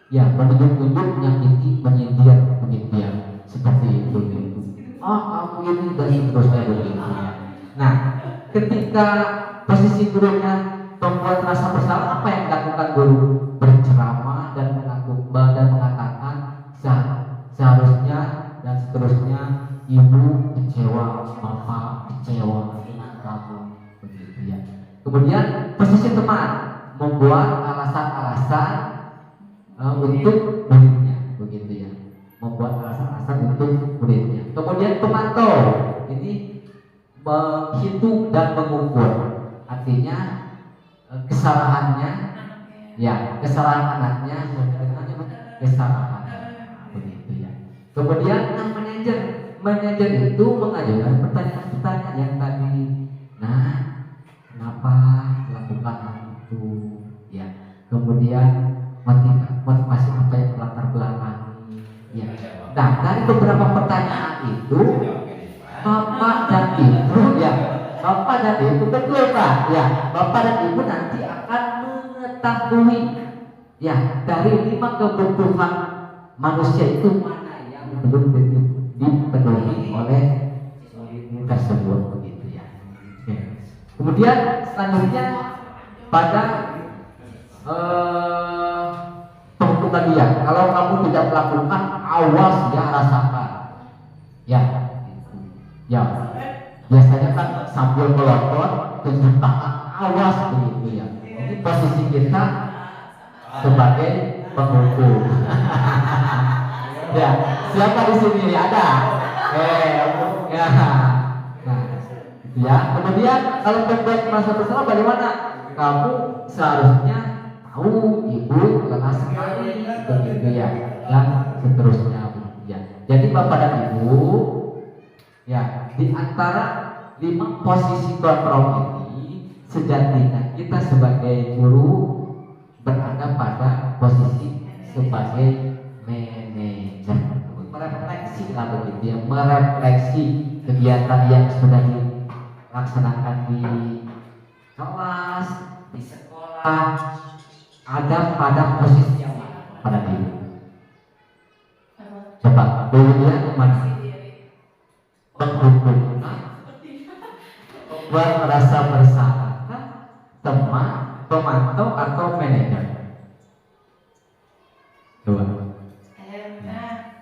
menyakiti, menyindir, begitu ya, seperti itu. Aku ini dan seterusnya begitu. Nah, ketika posisi gurunya membuat rasa bersalah, apa yang dilakukan guru? Berceramah dan mengatakan seharusnya dan seterusnya, ibu kecewa, bapak kecewa dengan kamu, begitu ya. Kemudian posisi teman membuat alasan-alasan untuk muridnya, begitu ya, membuat alasan-alasan untuk muridnya. Kemudian pemantau ini menghitung dan mengukur, artinya kesalahan anaknya, kesalahan, begitu ya. Kemudian manajer itu mengajukan pertanyaan-pertanyaan yang tadi. Nah, kenapa lakukan hal itu? Ya. Kemudian motivasi apa yang latar belakangi? Ya. Nah, dari beberapa pertanyaan itu, Bapak dan Ibu betul Pak? Ya, Bapak dan Ibu nanti akan mengetahui ya dari 5 kebutuhan manusia itu mana yang belum dipenuhi oleh murid tersebut, begitu ya. Oke. Kemudian selanjutnya pada penghukuman dia. Kalau kamu tidak melakukan, awas ya, rasakan. Ya, biasanya kan sambil melotot tunjuk tangan, awas, begitu ya. Ini posisi kita sebagai penghukum. Ya, siapa di sini? Ada. Ya. Nah, ya. Kemudian kalau pembuat merasa bersalah bagaimana? Kamu seharusnya tahu ibu lelah sekali, begitu ya, dan seterusnya. Ya. Jadi Bapak dan Ibu, ya, di antara 5 posisi kontrol ini sejatinya kita sebagai guru berada pada posisi sebagai manajer, merefleksi lah, begitu ya, merefleksi kegiatan yang sudah dilaksanakan di kelas, di sekolah, ada pada posisi yang mana pada diri. Coba dulu ya, mana? Penghukum, membuat merasa bersalah, teman, pemantau atau manajer? Coba.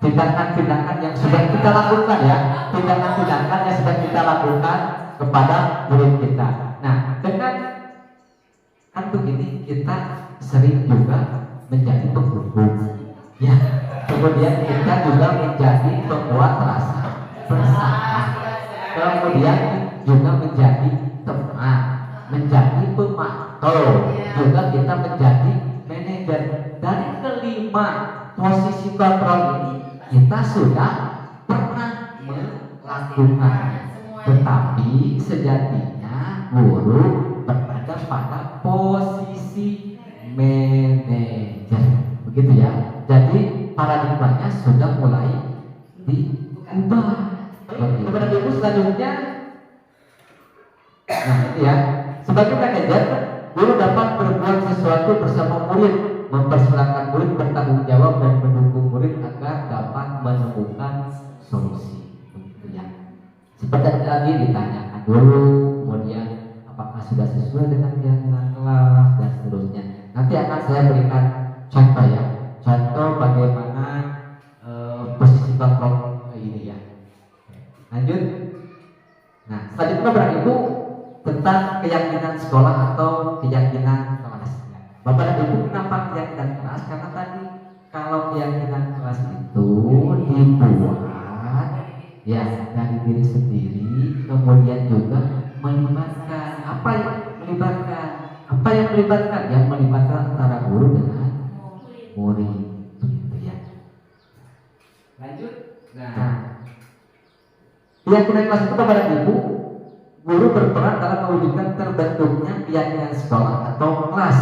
Tindakan-tindakan yang sudah kita lakukan ya, tindakan-tindakan yang sudah kita lakukan kepada murid kita. Nah, dengan kan begini, kita sering juga menjadi penghukum, ya. Kemudian kita juga menjadi pembuat rasa bersalah. Kemudian juga menjadi teman, menjadi pemantau, juga kita menjadi manajer. Dari kelima posisi kontrol ini kita sudah pernah melakukan, tetapi sejatinya guru berada pada posisi manajer. manajer, begitu ya. Jadi paradigmanya sudah mulai diubah. Kemudian ibu selanjutnya, nah ini ya, sebagai manajer, guru dapat berbuat sesuatu bersama murid, mempersilahkan murid bertanggung jawab dan mendukung murid agar dapat menemukan solusi. Begitu ya. Seperti tadi ditanyakan dulu, kemudian apakah sudah sesuai dengan keyakinan kelas dan seterusnya. Nanti akan saya berikan contoh ya, contoh bagaimana posisi kontrol ini ya. Lanjut. Nah, selanjutnya Bapak Ibu tentang keyakinan sekolah atau keyakinan kelas. Bapak dan Ibu, kenapa keyakinan kelas? Karena tadi kalau keyakinan kelas itu dibuat ya dari diri sendiri, kemudian juga melibatkan apa yang melibatkan? Apa yang melibatkan? Yang melibatkan antara guru dengan murid, begitu ya. Lanjut. Nah, keyakinan kelas itu kepada ibu, guru berperan dalam mewujudkan terbentuknya keyakinan sekolah atau kelas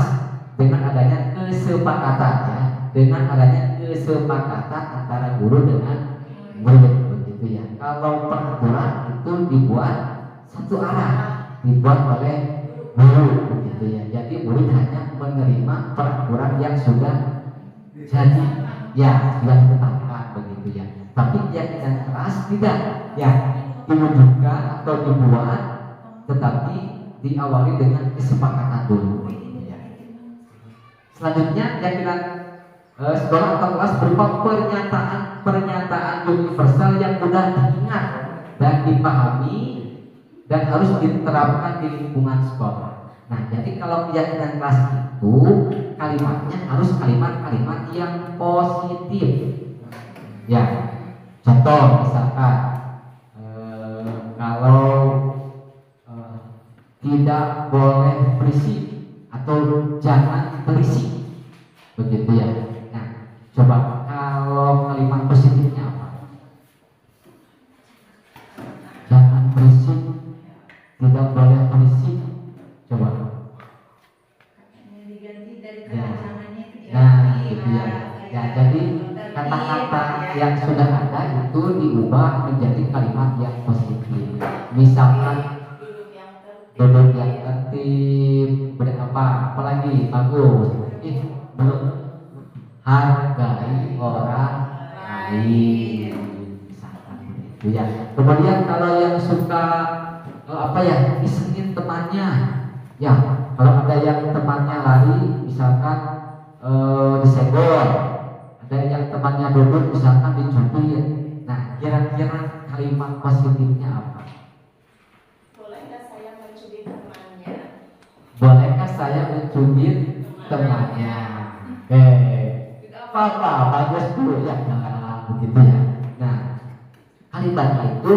dengan adanya kesepakatan ya, dengan adanya kesepakatan antara guru dengan murid, begitu ya. Kalau peraturan itu dibuat satu arah, dibuat oleh guru, begitu ya. Jadi murid hanya menerima peraturan yang sudah jadi, ya sudah ditetapkan, begitu ya. Tapi keyakinan kelas tidak, ya diwujudkan atau dibuat, tetapi diawali dengan kesepakatan dulu. Begitu ya. Selanjutnya keyakinan sekolah atau kelas berupa pernyataan universal yang mudah diingat dan dipahami dan harus diterapkan di lingkungan sekolah. Nah, jadi kalau keyakinan kelas itu kalimatnya harus kalimat-kalimat yang positif. Ya, contoh misalkan kalau tidak boleh berisik atau jangan berisik, begitu ya. Nah, coba kalau kalimat positifnya apa? Jangan berisik, tidak boleh berisik. Coba. Diganti dari Ya. kata-katanya itu Nah, gitu ya. Ya, jadi kata-kata yang sudah ada itu diubah menjadi kalimat yang positif. Misalkan duduk yang tertib, apalagi bagus. Belum hargai orang lain, misalkan begitu ya. Kemudian kalau yang suka isengin temannya, ya kalau ada yang temannya lari, misalkan disenggol, ada yang temannya duduk, misalkan dicubit. Nah, kira-kira kalimat positifnya apa? Bolehkah saya mencubit temannya? Bolehkah saya mencubit temannya? Apa bagus tuh ya, begitu ya. Nah, kalimat itu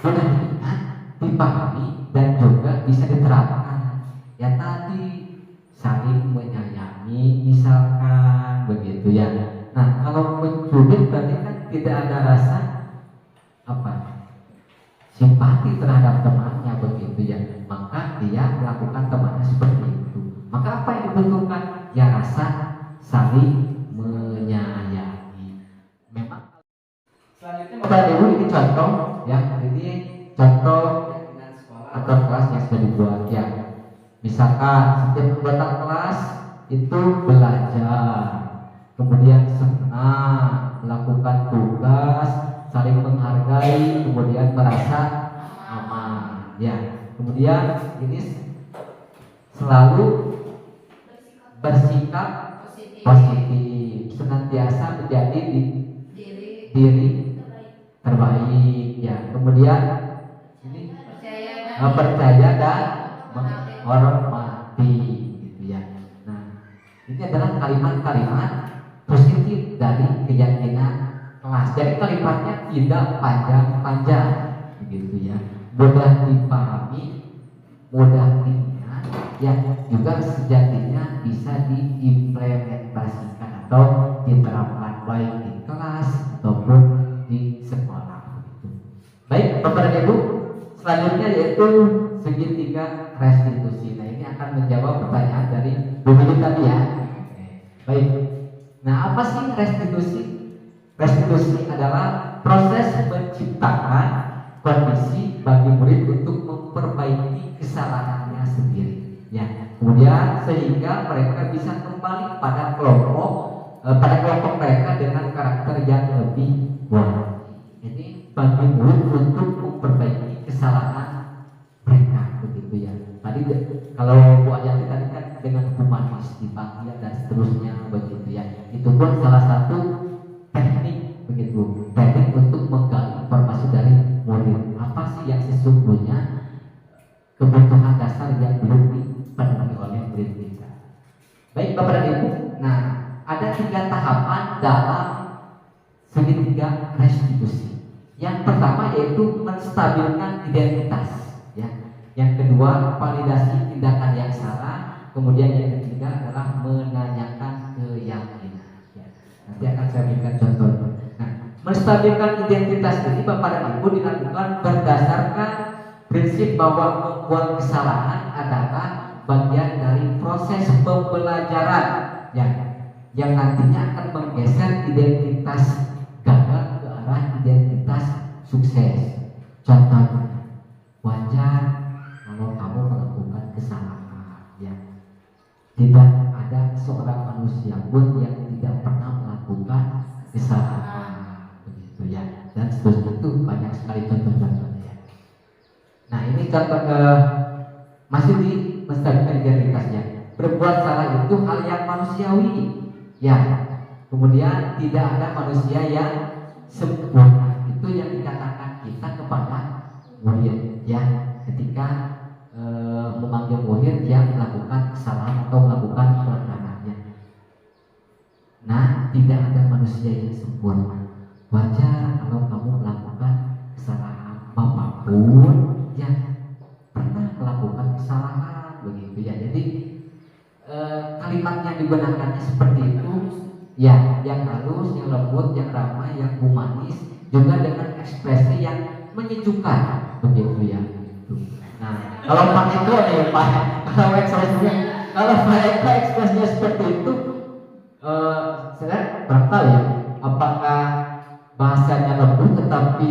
mudah diingat, dipahami, dan juga bisa diterapkan. Ya tadi saling menyayangi, misalkan begitu ya. Nah, kalau mencubit berarti kan tidak ada rasa simpati terhadap temannya, begitu ya. Maka dia melakukan temannya seperti itu. Maka apa yang dibutuhkan? Ya rasa saling menyayangi. Memang selanjutnya Bapak Ibu, ini contoh ya, ini contoh Keyakinan sekolah atau kelas yang sudah dibuat ya. Misalkan setiap anggota kelas itu belajar, kemudian senang, melakukan tugas, saling menghargai, kemudian merasa aman ya. Kemudian ini selalu bersikap positif, senantiasa menjadi diri terbaik ya. Kemudian ini percaya dan menghormati, gitu ya. Nah, ini adalah kalimat-kalimat positif dari keyakinan kelas. Jadi kalimatnya tidak panjang-panjang, begitu ya. Mudah dipahami, mudah diingat, yang juga sejatinya bisa diimplementasikan atau diterapkan baik di kelas ataupun di sekolah. Baik, Bapak dan Ibu, selanjutnya yaitu segitiga restitusi. Nah, ini akan menjawab pertanyaan dari Bu Mili tadi ya. restitusi? Restitusi adalah proses menciptakan kondisi bagi murid untuk memperbaiki kesalahannya sendiri. Ya, kemudian sehingga mereka bisa kembali pada kelompok mereka dengan karakter yang lebih baik. Ini bagi murid untuk memperbaiki kesalahan mereka, begitu ya. Tadi kalau Bu Ayanti tadi kan dengan humanis dipanggil dan seterusnya, begitu ya. Itu pun salah satu teknik, begitu, teknik untuk menggali informasi dari murid. Apa sih yang sesungguhnya kebutuhan dasar yang belum dipenuhi oleh murid kita. Baik Bapak dan Ibu, nah ada 3 tahapan dalam segitiga restitusi. Yang pertama yaitu menstabilkan identitas, ya. Yang kedua validasi tindakan yang salah. Kemudian yang ketiga adalah menanyakan keyakinan. Ya. Nanti akan saya berikan contohnya. Nah, menstabilkan identitas ini Bapak dan Ibu dilakukan berdasarkan prinsip bahwa membuat kesalahan adalah bagian dari proses pembelajaran, ya, yang nantinya akan menggeser identitas gagal ke arah identitas sukses. Contohnya, wajar kalau kamu melakukan kesalahan, ya. Tidak ada seorang manusia pun yang tidak pernah melakukan kesalahan, begitu ya. Dan seterusnya itu banyak sekali contoh-contohnya. Nah ini contoh masih di menstabilkan identitasnya. Berbuat salah itu hal yang manusiawi, ya. Kemudian tidak ada manusia yang sempurna. Itu yang dikatakan kita kepada murid, ya. Ketika memanggil murid yang melakukan kesalahan atau melakukan pelanggarannya. Nah, tidak ada manusia yang sempurna. Wajar kalau kamu melakukan kesalahan. Bapak pun ya pernah melakukan kesalahan, begitu ya. Jadi kalimat yang digunakannya seperti itu, ya, yang halus, yang lembut, yang ramah, yang humanis, juga dengan ekspresi yang menyejukkan, begitu ya. Nah, kalau Pak Eko nih Pak, kalau mereka ekspresinya seperti itu, saya kurang tahu ya, apakah bahasanya lembut tetapi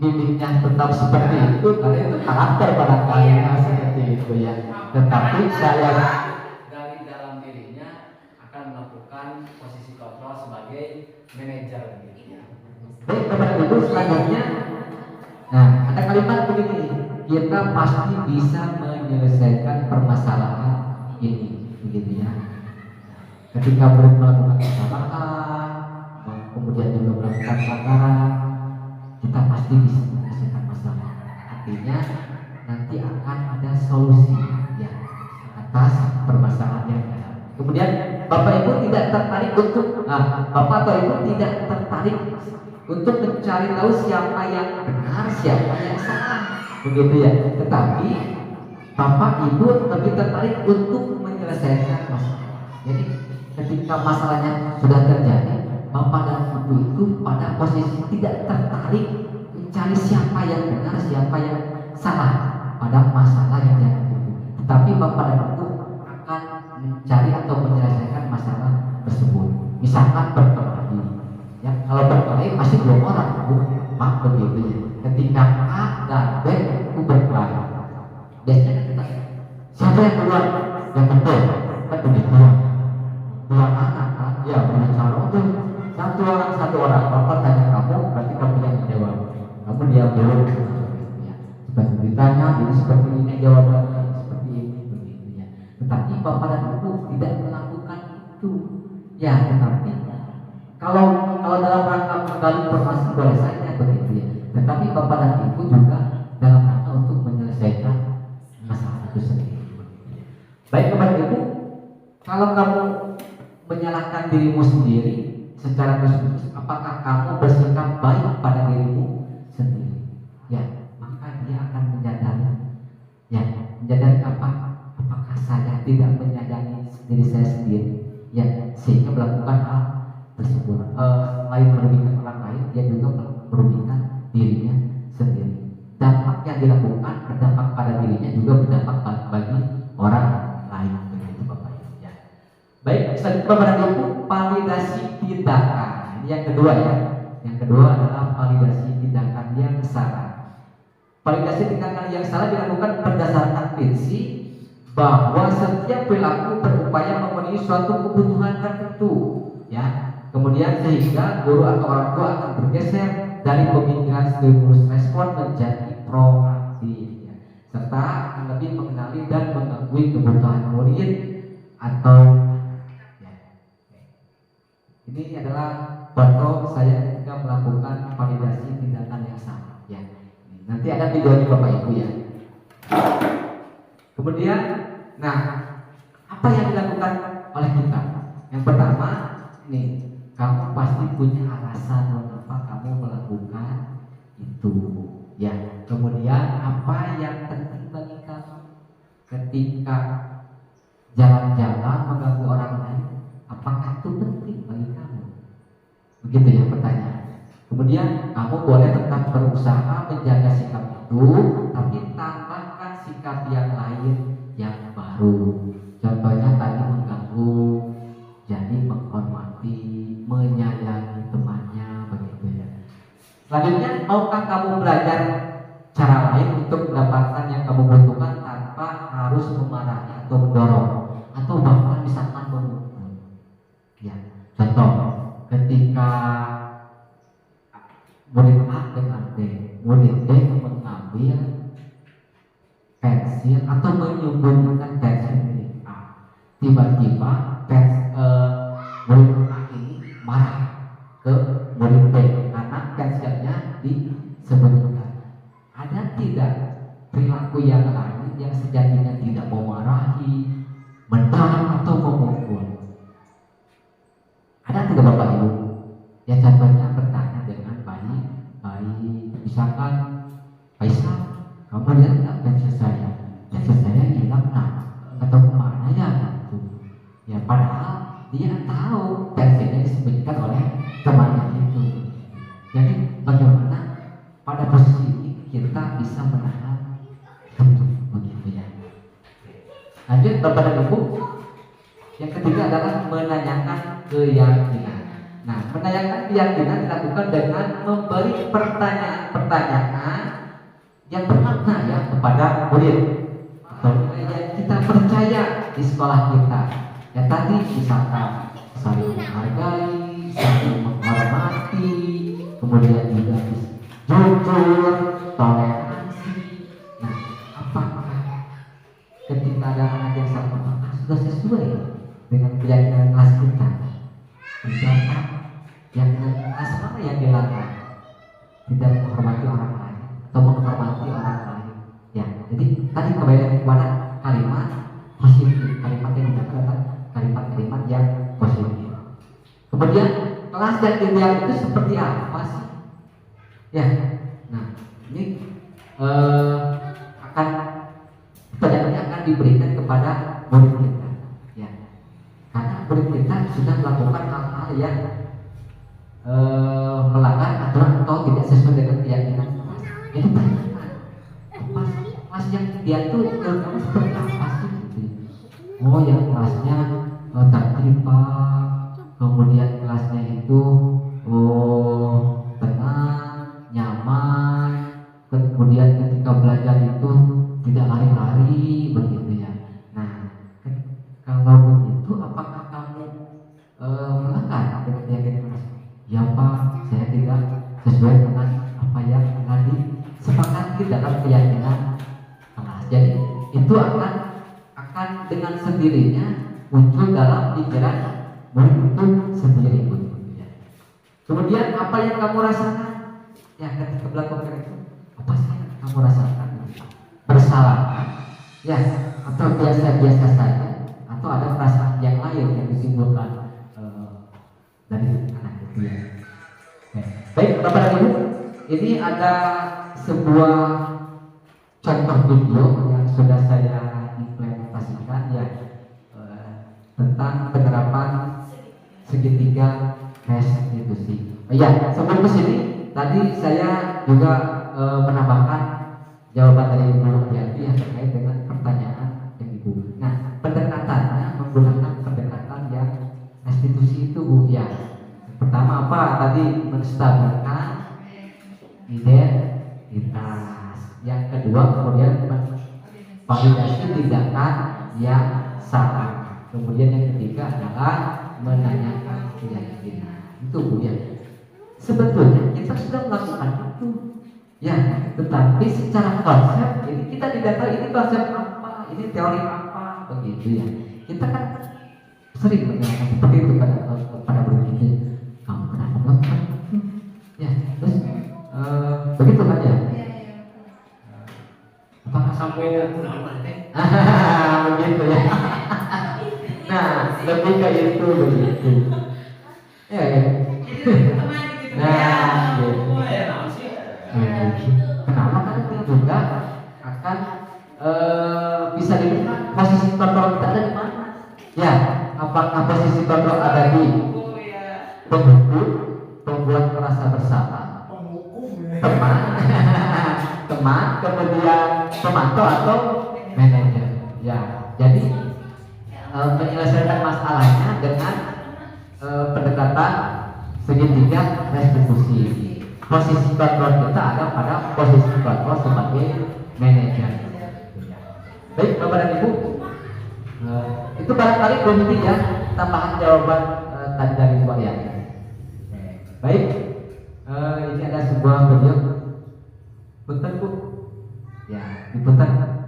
mimiknya tetap seperti itu, karena itu karakter barangkali seperti itu ya. Tetapi saya dari dalam dirinya akan melakukan posisi kontrol sebagai manajer gitu ya. baik kepada Ibu selanjutnya. Nah, ada kalimat begini, kita pasti bisa menyelesaikan permasalahan ini, begitu ya. Ketika melakukan kesalahan, kemudian juga melakukan pelanggaran, kita pasti bisa menyelesaikan masalah. Artinya nanti akan ada solusi ya atas permasalahan yang ada. Kemudian Bapak Ibu tidak tertarik untuk Bapak atau Ibu tidak tertarik untuk mencari tahu siapa yang benar, siapa yang salah, begitu ya. Tetapi Bapak Ibu lebih tertarik untuk menyelesaikan masalah. Jadi ketika masalahnya sudah terjadi, Bapak dan Ibu itu pada posisi tidak tertarik mencari siapa yang benar, siapa yang salah pada masalah yang dihadapi. Tetapi Bapak dan Ibu akan mencari atau menyelesaikan masalah tersebut. Misalkan berkelahi, ya, kalau berkelahi pasti 2 orang, Pak, begitu ya. Ketika A dan B itu berkelahi, biasanya kita siapa yang duluan? Yang betul, kan begitu. 2 anak, ya berbicara tuh. Satu orang, Bapak tanya kamu, berarti kamu yang menjawab. Kamu diam dulu, ya. Seperti ditanya, jadi seperti ini jawabannya, seperti ini, begitu ya. Tetapi Bapak dan Ibu tidak melakukan itu, ya. Tetapi kalau dalam rangka menggali informasi boleh saja, begitu ya. Tetapi Bapak dan Ibu juga dalam rangka untuk menyelesaikan masalah itu sendiri. Baik Bapak dan Ibu, kalau kamu menyalahkan dirimu sendiri secara terus-menerus, apakah kamu bersikap baik pada dirimu sendiri? Ya, maka dia akan menyadari. Ya, menyadari apa? Apakah saya tidak menyayangi diri saya sendiri? Ya, sehingga melakukan hal tersebut. Selain merugikan orang lain, dia juga merugikan dirinya sendiri. Dampak yang dilakukan berdampak pada dirinya juga berdampak bagi orang lain. Begitu Bapak Ibu. Ya. Baik, selanjutnya Bapak Ibu, validasi tindakan. Ini yang kedua ya. Yang kedua adalah validasi tindakan yang salah. Validasi tindakan yang salah dilakukan berdasarkan prinsip bahwa setiap perilaku berupaya memenuhi suatu kebutuhan tertentu, ya. Kemudian sehingga guru atau orang tua akan bergeser dari pemikiran stimulus respon menjadi proaktif, ya. Serta akan lebih mengenali dan mengakui kebutuhan murid atau ini adalah foto saya ketika melakukan validasi tindakan yang sama, ya. Nanti ada videonya Bapak Ibu ya. Kemudian, nah, apa yang dilakukan oleh kita? Yang pertama, nih, kamu pasti punya alasan mengapa kamu melakukan itu, ya. Kemudian, apa yang penting bagi kamu ketika jalan-jalan mengganggu orang lain? Apakah itu penting bagi kamu? Begitu ya pertanyaan. Kemudian kamu boleh tetap berusaha menjaga sikap itu, tapi tambahkan sikap yang lain yang baru. Contohnya tadi mengganggu, jadi menghormati, menyayangi temannya, begitu ya. Selanjutnya, maukah kamu belajar cara lain untuk mendapatkan yang kamu butuhkan tanpa harus memarahi atau mendorong, atau bahkan misalkan memukul? Ya, contoh ketika murid A dengan B, murid B mengambil pensil atau menyembunyikan pensil milik A, tiba-tiba murid A ini marah ke murid B karena pensilnya disembunyikan. Ada tidak perilaku yang lain yang sejatinya tidak memarahi, mendorong atau memukul? Ada tidak Bapak Ibu? Ya, contohnya bertanya dengan baik, misalkan, Faisal, kamu lihat nggak pensil saya? Pensil saya hilang atau kemana ya? Gitu. Ya, padahal dia tahu pensilnya disembunyikan oleh temannya itu. Jadi bagaimana pada posisi ini kita bisa menahan begitu ya? Lanjut Bapak dan Ibu. Yang ketiga adalah menanyakan keyakinan. Nah, menanyakan keyakinan dilakukan dengan memberi pertanyaan-pertanyaan yang bermakna ya kepada murid atau yang kita percaya di sekolah kita. Ya tadi misalkan saling menghargai, saling menghormati, kemudian juga jujur, toleransi. Nah, apakah ketika ada anak yang sama sudah sesuai dengan keyakinan kelas kita? Misalkan yang kelas mana yang dilarang? Tidak menghormati orang lain atau menghormati orang lain. Ya, jadi tadi kembali kepada kalimat positif, kalimat yang digunakan kalimat-kalimat yang positif. Kemudian kelas yang ideal itu seperti apa sih? Ya, nah ini pertanyaannya akan diberikan kepada murid kita. Ya, karena murid kita sudah melakukan hal-hal yang melanggar aturan atau tidak sesuai dengan keyakinan kelas. Jadi tanyakan, kelas yang dia tuh kamu seperti apa sih? Gitu. Oh, yang kelasnya tertib, kemudian kelasnya itu tenang, nyaman, kemudian ketika belajar itu tidak lari-lari, begitu ya. Nah, kalau begitu, apakah kamu melanggar dengan keyakinan kelas? Ya Pak, saya tidak sesuai dengan apa yang tadi sepakati dalam keyakinan kelas. Jadi itu akan dengan sendirinya muncul dalam pikiran murid itu sendiri. Kemudian apa yang kamu rasakan? Ya, ketika melakukan itu, apa sih yang kamu rasakan? Bersalah, ya, atau biasa-biasa saja, atau ada perasaan yang lain yang disimpulkan dari anak itu ya. Baik Bapak dan Ibu, ini ada sebuah contoh video yang sudah saya implementasikan ya, tentang penerapan segitiga restitusi. Ya, sebelum ke sini tadi saya juga menambahkan jawaban dari Ibu Yanti yang terkait dengan pertanyaan yang Ibu. Nah, pendekatannya menggunakan pendekatan yang ya. Yang pertama apa tadi? Menstabilkan identitas. Yang kedua kemudian validasi tindakan yang salah. Kemudian yang ketiga adalah menanyakan keyakinan. Itu Bu ya. Sebetulnya kita sudah melakukan itu. Ya, tetapi secara konsep ini kita tidak tahu ini konsep apa, ini teori apa, begitu ya. Kita kan sering menanyakan seperti itu pada begitu. Kamu kenapa melakukan itu? Ya, terus begitu kan ya. Apakah sampai begitu ya. Nah, lebih ke itu begitu. Ya, ya. Nah, gitu. Kenapa kan itu juga akan bisa dilihat posisi kontrol kita ada di mana? Ya, apakah posisi kontrol ada di penghukum, pembuat merasa bersalah, teman, teman, kemudian pemantau atau manajer? Ya, jadi menyelesaikan masalahnya dengan pendekatan segitiga restitusi. Posisi kontrol kita ada pada posisi kontrol sebagai manajer. Baik Bapak dan Ibu, itu barangkali kunci ya tambahan jawaban tadi dari Pak ya. Baik, ini ada sebuah video. Punten Bu, ya diputar.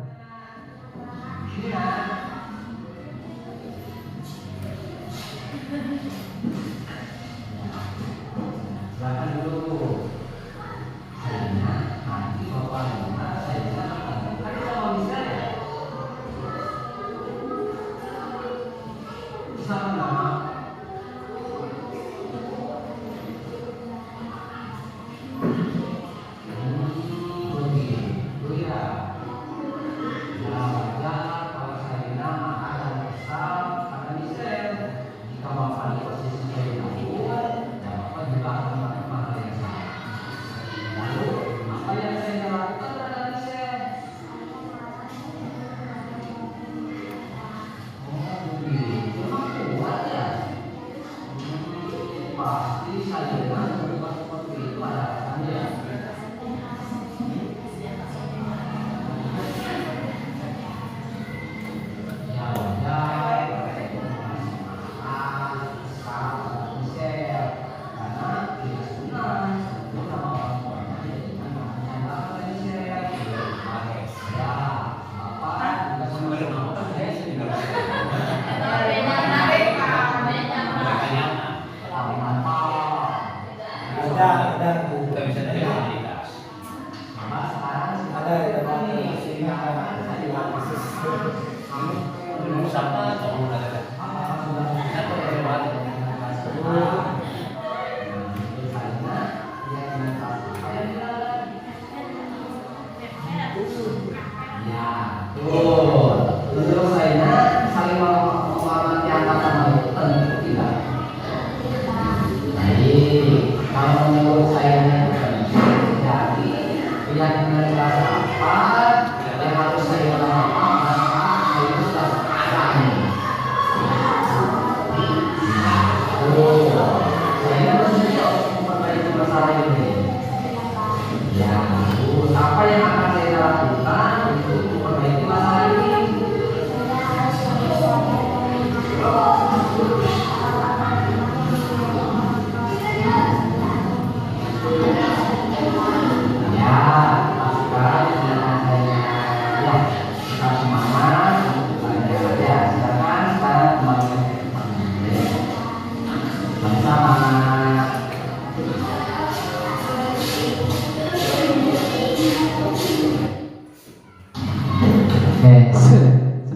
Silakan dulu.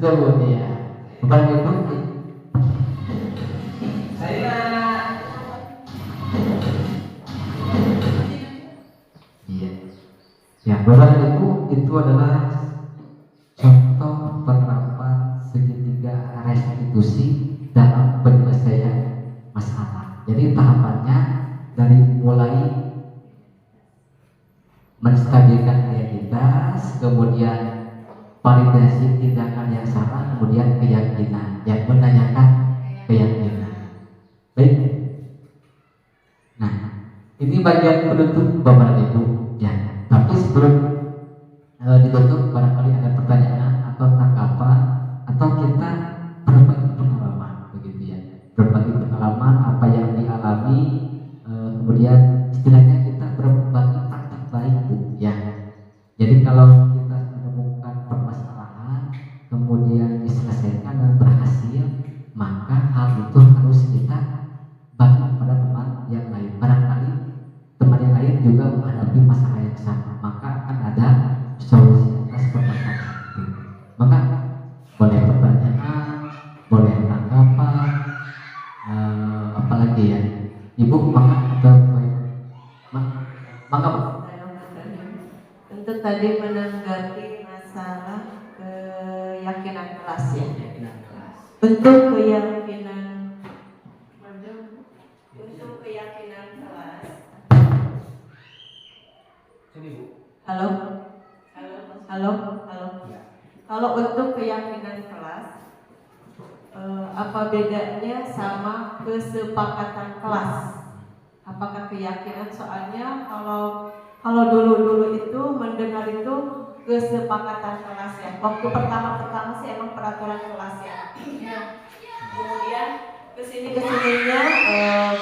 Sudah Bu ya. Bapak Ibu, saya iya. Ya, Bapak Ibu, itu adalah contoh penerapan segitiga restitusi dalam penyelesaian masalah. Jadi tahapannya dari mulai menstabilkan identitas, kemudian validasi tindakan yang salah, kemudian keyakinan, yang menanyakan keyakinan. Baik, bagian penutup Bapak dan Ibu ya. Tapi sebelum ditutup barangkali ada pertanyaan atau tanggapan atau kita berbagi pengalaman begitu ya. Berbagi pengalaman apa yang dialami, kemudian istilahnya kita berbagi praktik baik Bu ya. Jadi kalau kita menemukan permasalahan kemudian diselesaikan dan berhasil, maka hal itu harus kita bagi kepada teman yang lain. Barangkali teman yang lain juga menghadapi masalah yang sama, maka akan ada solusi atas permasalahan itu. Maka boleh pertanyaan, boleh tanggapan, apalagi ya Ibu, maka atau maka untuk tadi menanggapi masalah keyakinan kelas ya. Untuk keyakinan kelas. Halo. Kalau untuk keyakinan kelas, apa bedanya sama kesepakatan kelas? Apakah keyakinan? Soalnya kalau dulu itu mendengar itu kesepakatan kelas ya. Waktu pertama sih emang peraturan kelas ya. Kemudian kesininya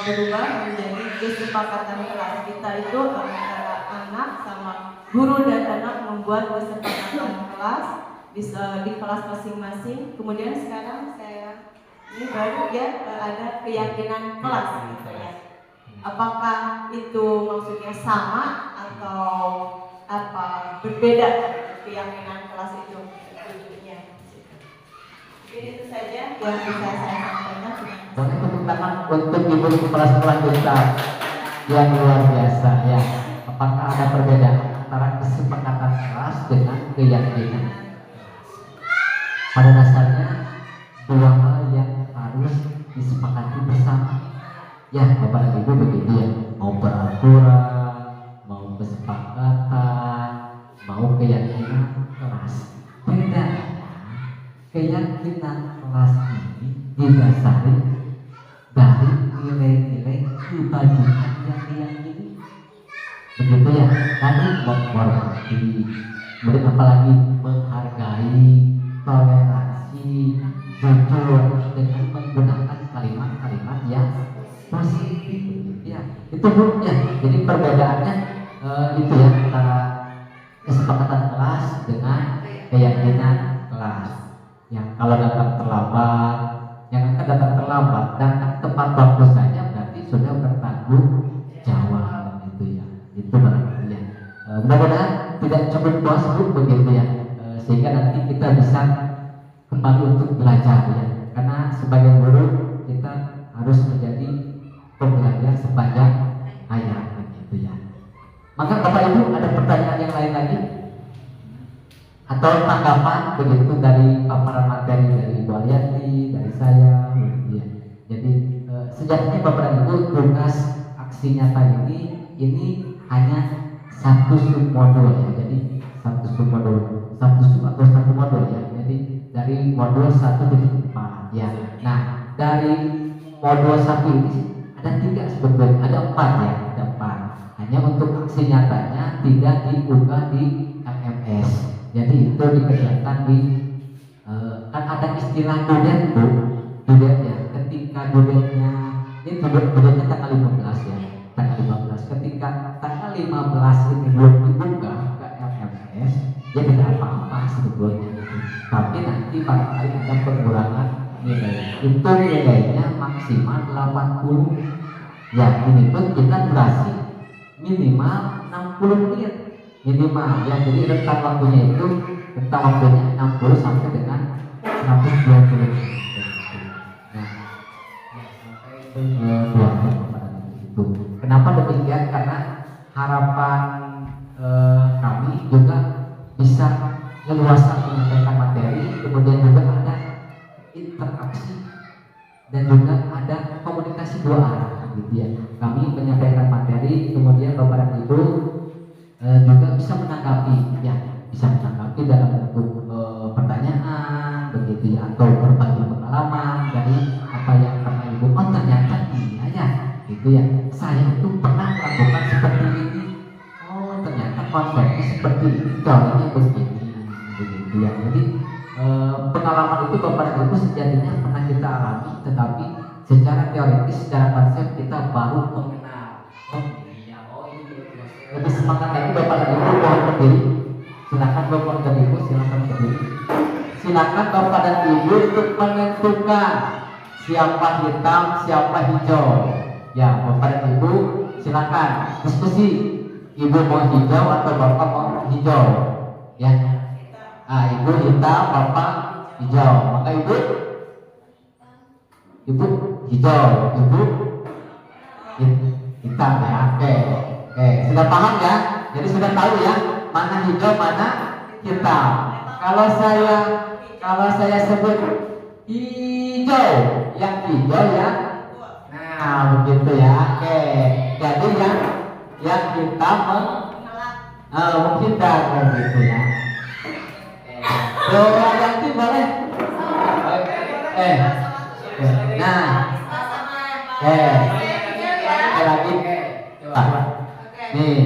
berubah menjadi kesepakatan kelas. Kita itu antara anak sama guru dan anak membuat kesepakatan kelas di kelas masing-masing. Kemudian sekarang ini baru ya ada keyakinan kelas gitu ya. Apakah itu maksudnya sama atau apa berbeda keyakinan kelas itu bentuknya? Jadi itu saja yang bisa saya sampaikan. boleh tepuk tangan untuk Ibu kepala kita yang luar biasa ya. Apakah ada perbedaan antara kesepakatan kelas dengan keyakinan? Pada dasarnya dua hal yang harus disepakati bersama. Ya, Bapak dan Ibu begitu ya. Mau peraturan, mau kesepakatan, mau keyakinan kelas. Bedanya keyakinan kelas ini didasari dari nilai-nilai kebajikan yang diyakini. Begitu ya. Tadi menghormati, kemudian apalagi menghargai, toleransi, jujur dengan menggunakan kalimat-kalimat yang positif ya. Itu Bu ya. Jadi perbedaannya itu ya antara kesepakatan kelas dengan keyakinan kelas. Yang kalau datang terlambat, yang akan datang terlambat dan tepat waktu saja berarti sudah bertanggung jawab gitu ya. Itu barangkali ya. Mudah-mudahan tidak cukup puas Bu begitu ya. Sehingga nanti kita bisa kembali untuk belajar ya. Karena sebagai guru kita harus menjadi pembelajar sepanjang hayat begitu ya. Maka Bapak Ibu ada pertanyaan yang lain lagi atau tanggapan begitu dari paparan materi dari Ibu Alianti, dari saya begitu ya. Jadi sejatinya Bapak dan Ibu tugas aksi nyata ini hanya satu submodul ya. Jadi satu submodul, satu modul ya. Jadi dari modul 1.4 ya. Nah, dari modul 1 ini ada 3 sebetulnya, ada 4 ya, ada 4. Hanya untuk aksi nyatanya tidak diunggah di LMS. Jadi itu dikerjakan di kan ada istilah dudet Bu, dudet ya. Ketika dudetnya ini dudetnya tanggal 15 ya, tanggal 15. Ketika tanggal 15 ini belum diunggah ke LMS, ya tidak apa-apa sebetulnya. Tapi nanti barangkali ada pengurangan nilai. Itu nilainya maksimal 80. Ya ini pun kita durasi minimal 60 menit minimal ya. Jadi rentang waktunya itu 60 sampai dengan 120 menit. Nah, itu. Kenapa demikian? Karena harapan kami juga bisa leluasa menyampaikan materi, kemudian juga ada interaksi dan juga ada komunikasi dua arah gitu ya. Kami menyampaikan materi, kemudian Bapak dan Ibu juga bisa menanggapi ya, bisa menanggapi dalam bentuk pertanyaan begitu ya, atau berbagi pengalaman dari apa yang pernah Ibu, oh ternyata iya ya gitu ya, saya itu pernah melakukan konsepnya seperti ini, teorinya begini, begitu ya. Jadi pengalaman itu Bapak dan Ibu sejatinya pernah kita alami, tetapi secara teoritis, secara konsep kita baru mengenal. Lebih semangat lagi Bapak dan Ibu, mohon berdiri. Silakan Bapak dan Ibu, silakan berdiri. Silakan Bapak dan Ibu untuk menentukan siapa hitam, siapa hijau. Ya, Bapak dan Ibu, silakan diskusi. Ibu mau hijau atau Bapak mau hijau? Ya. Ibu hitam, Bapak hijau. Maka Ibu hijau, Ibu hitam ya. Oke. Sudah paham ya? Jadi sudah tahu ya mana hijau, mana hitam. Kalau saya sebut hijau, yang hijau ya. Nah, begitu ya. Oke. Jadi yang hitam menghindar begitu ya. Doa ganti boleh. Nah. Lagi. Nih.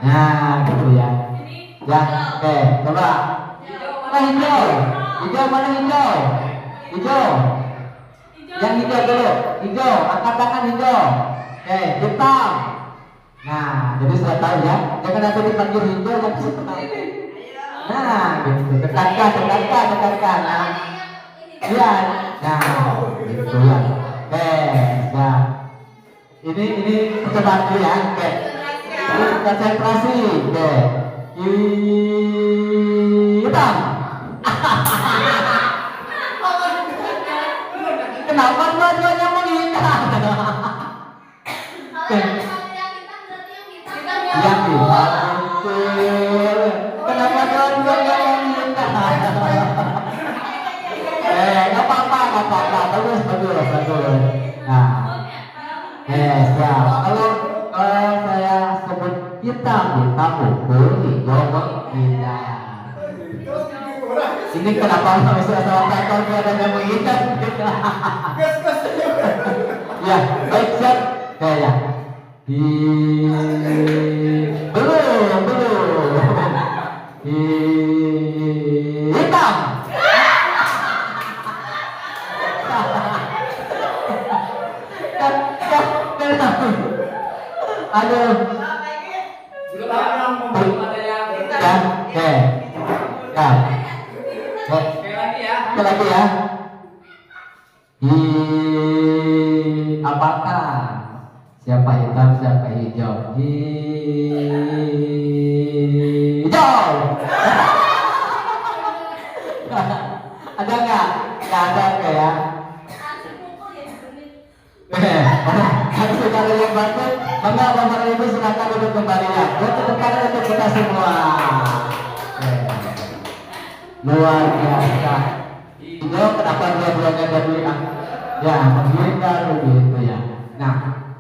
Nah, gitu ya. Ya, oke, coba. Hijau. Hijau mana hijau? Hijau. Yang hijau dulu. Hijau, angkat tangan hijau. Hitam. Nah, jadi sudah tahu ya. Jangan nanti dipanggil hijau yang seperti ini. Nah, gitu. Tekankan. Nah, iya. Nah, gitu ya. Ya. Ini percobaan dulu ya. Konsentrasi. Hitam. Kenapa dua-duanya menghindar? Yang hitam itu. Kenapa dua-duanya menghindar? Gak apa-apa. Bagus. Nah, siap. Kalau saya sebut hitam pukul, hijau menghindar. Ini kenapa misalnya sama kantor ada yang menghindar? Ya, baik siap. Ya. Belum. Hitam. Aduh. Sekali lagi ya. Apakah siapa hitam, siapa hijau? Hijau. Ada nggak? Nggak ada ya. Harus kita lihat bantu. Bangga Bapak Ibu, silakan duduk kembali ya. Tepuk tangan untuk kita semua. Luar biasa. Hijau kenapa dua-duanya dari ya menghindar begitu ya. Nah,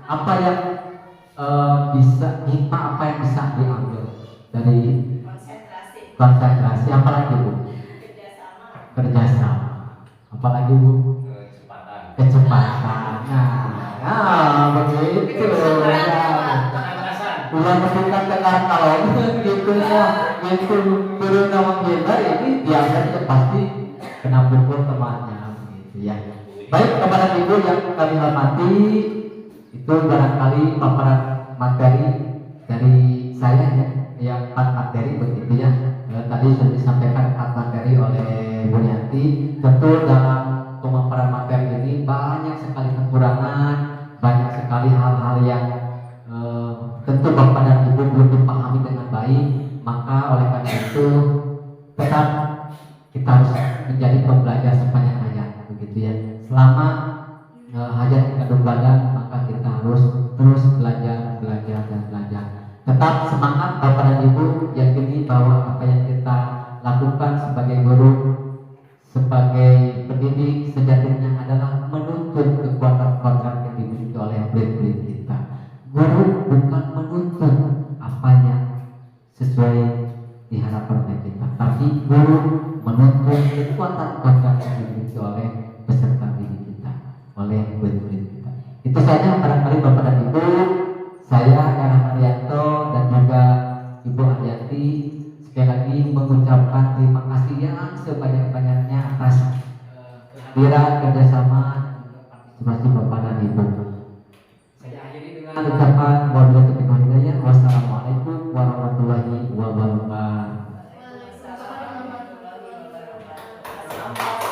apa yang apa yang bisa diambil dari konsentrasi? Apalagi Bu? Kerjasama. Apalagi Bu? Kecepatan. Nah, begitu. Ulang menunjukkan tengah tahun gitu ya, gitu turun menghindar ini biasanya pasti kena pukul temannya, gitu ya. Baik kepada Ibu yang kami hormati, itu barangkali paparan materi dari saya ya, yang 4 materi begitu ya. Tadi sudah disampaikan 4 materi oleh Bu Yanti. Tentu dalam pemaparan materi ini banyak sekali kekurangan, banyak sekali hal-hal yang tentu Bapak dan Ibu belum dipahami dengan baik. Maka oleh karena itu tetap kita harus menjadi pembelajar sepanjang hayat begitu ya. Selama hayat mengandung badan, maka kita harus terus belajar. Tetap semangat Bapak dan Ibu, yakini bahwa apa yang kita lakukan sebagai guru, sebagai pendidik sejatinya adalah menuntut kekuatan kodrat yang dimiliki oleh murid-murid kita. Guru bukan menuntut apa yang sesuai diharapkan oleh kita, tapi guru menuntut kekuatan kodrat yang dimiliki oleh peserta didik kita, oleh murid-murid kita. Itu saja barangkali Bapak dan Ibu, saya mengucapkan terima kasih yang sebanyak-banyaknya atas kehadiran, kerjasama, partisipasi Bapak dan Ibu. Saya akhiri dengan Ucapan wabillahi taufiq wal hidayah. Wassalamualaikum warahmatullahi wabarakatuh. Waalaikumsalam warahmatullahi wabarakatuh.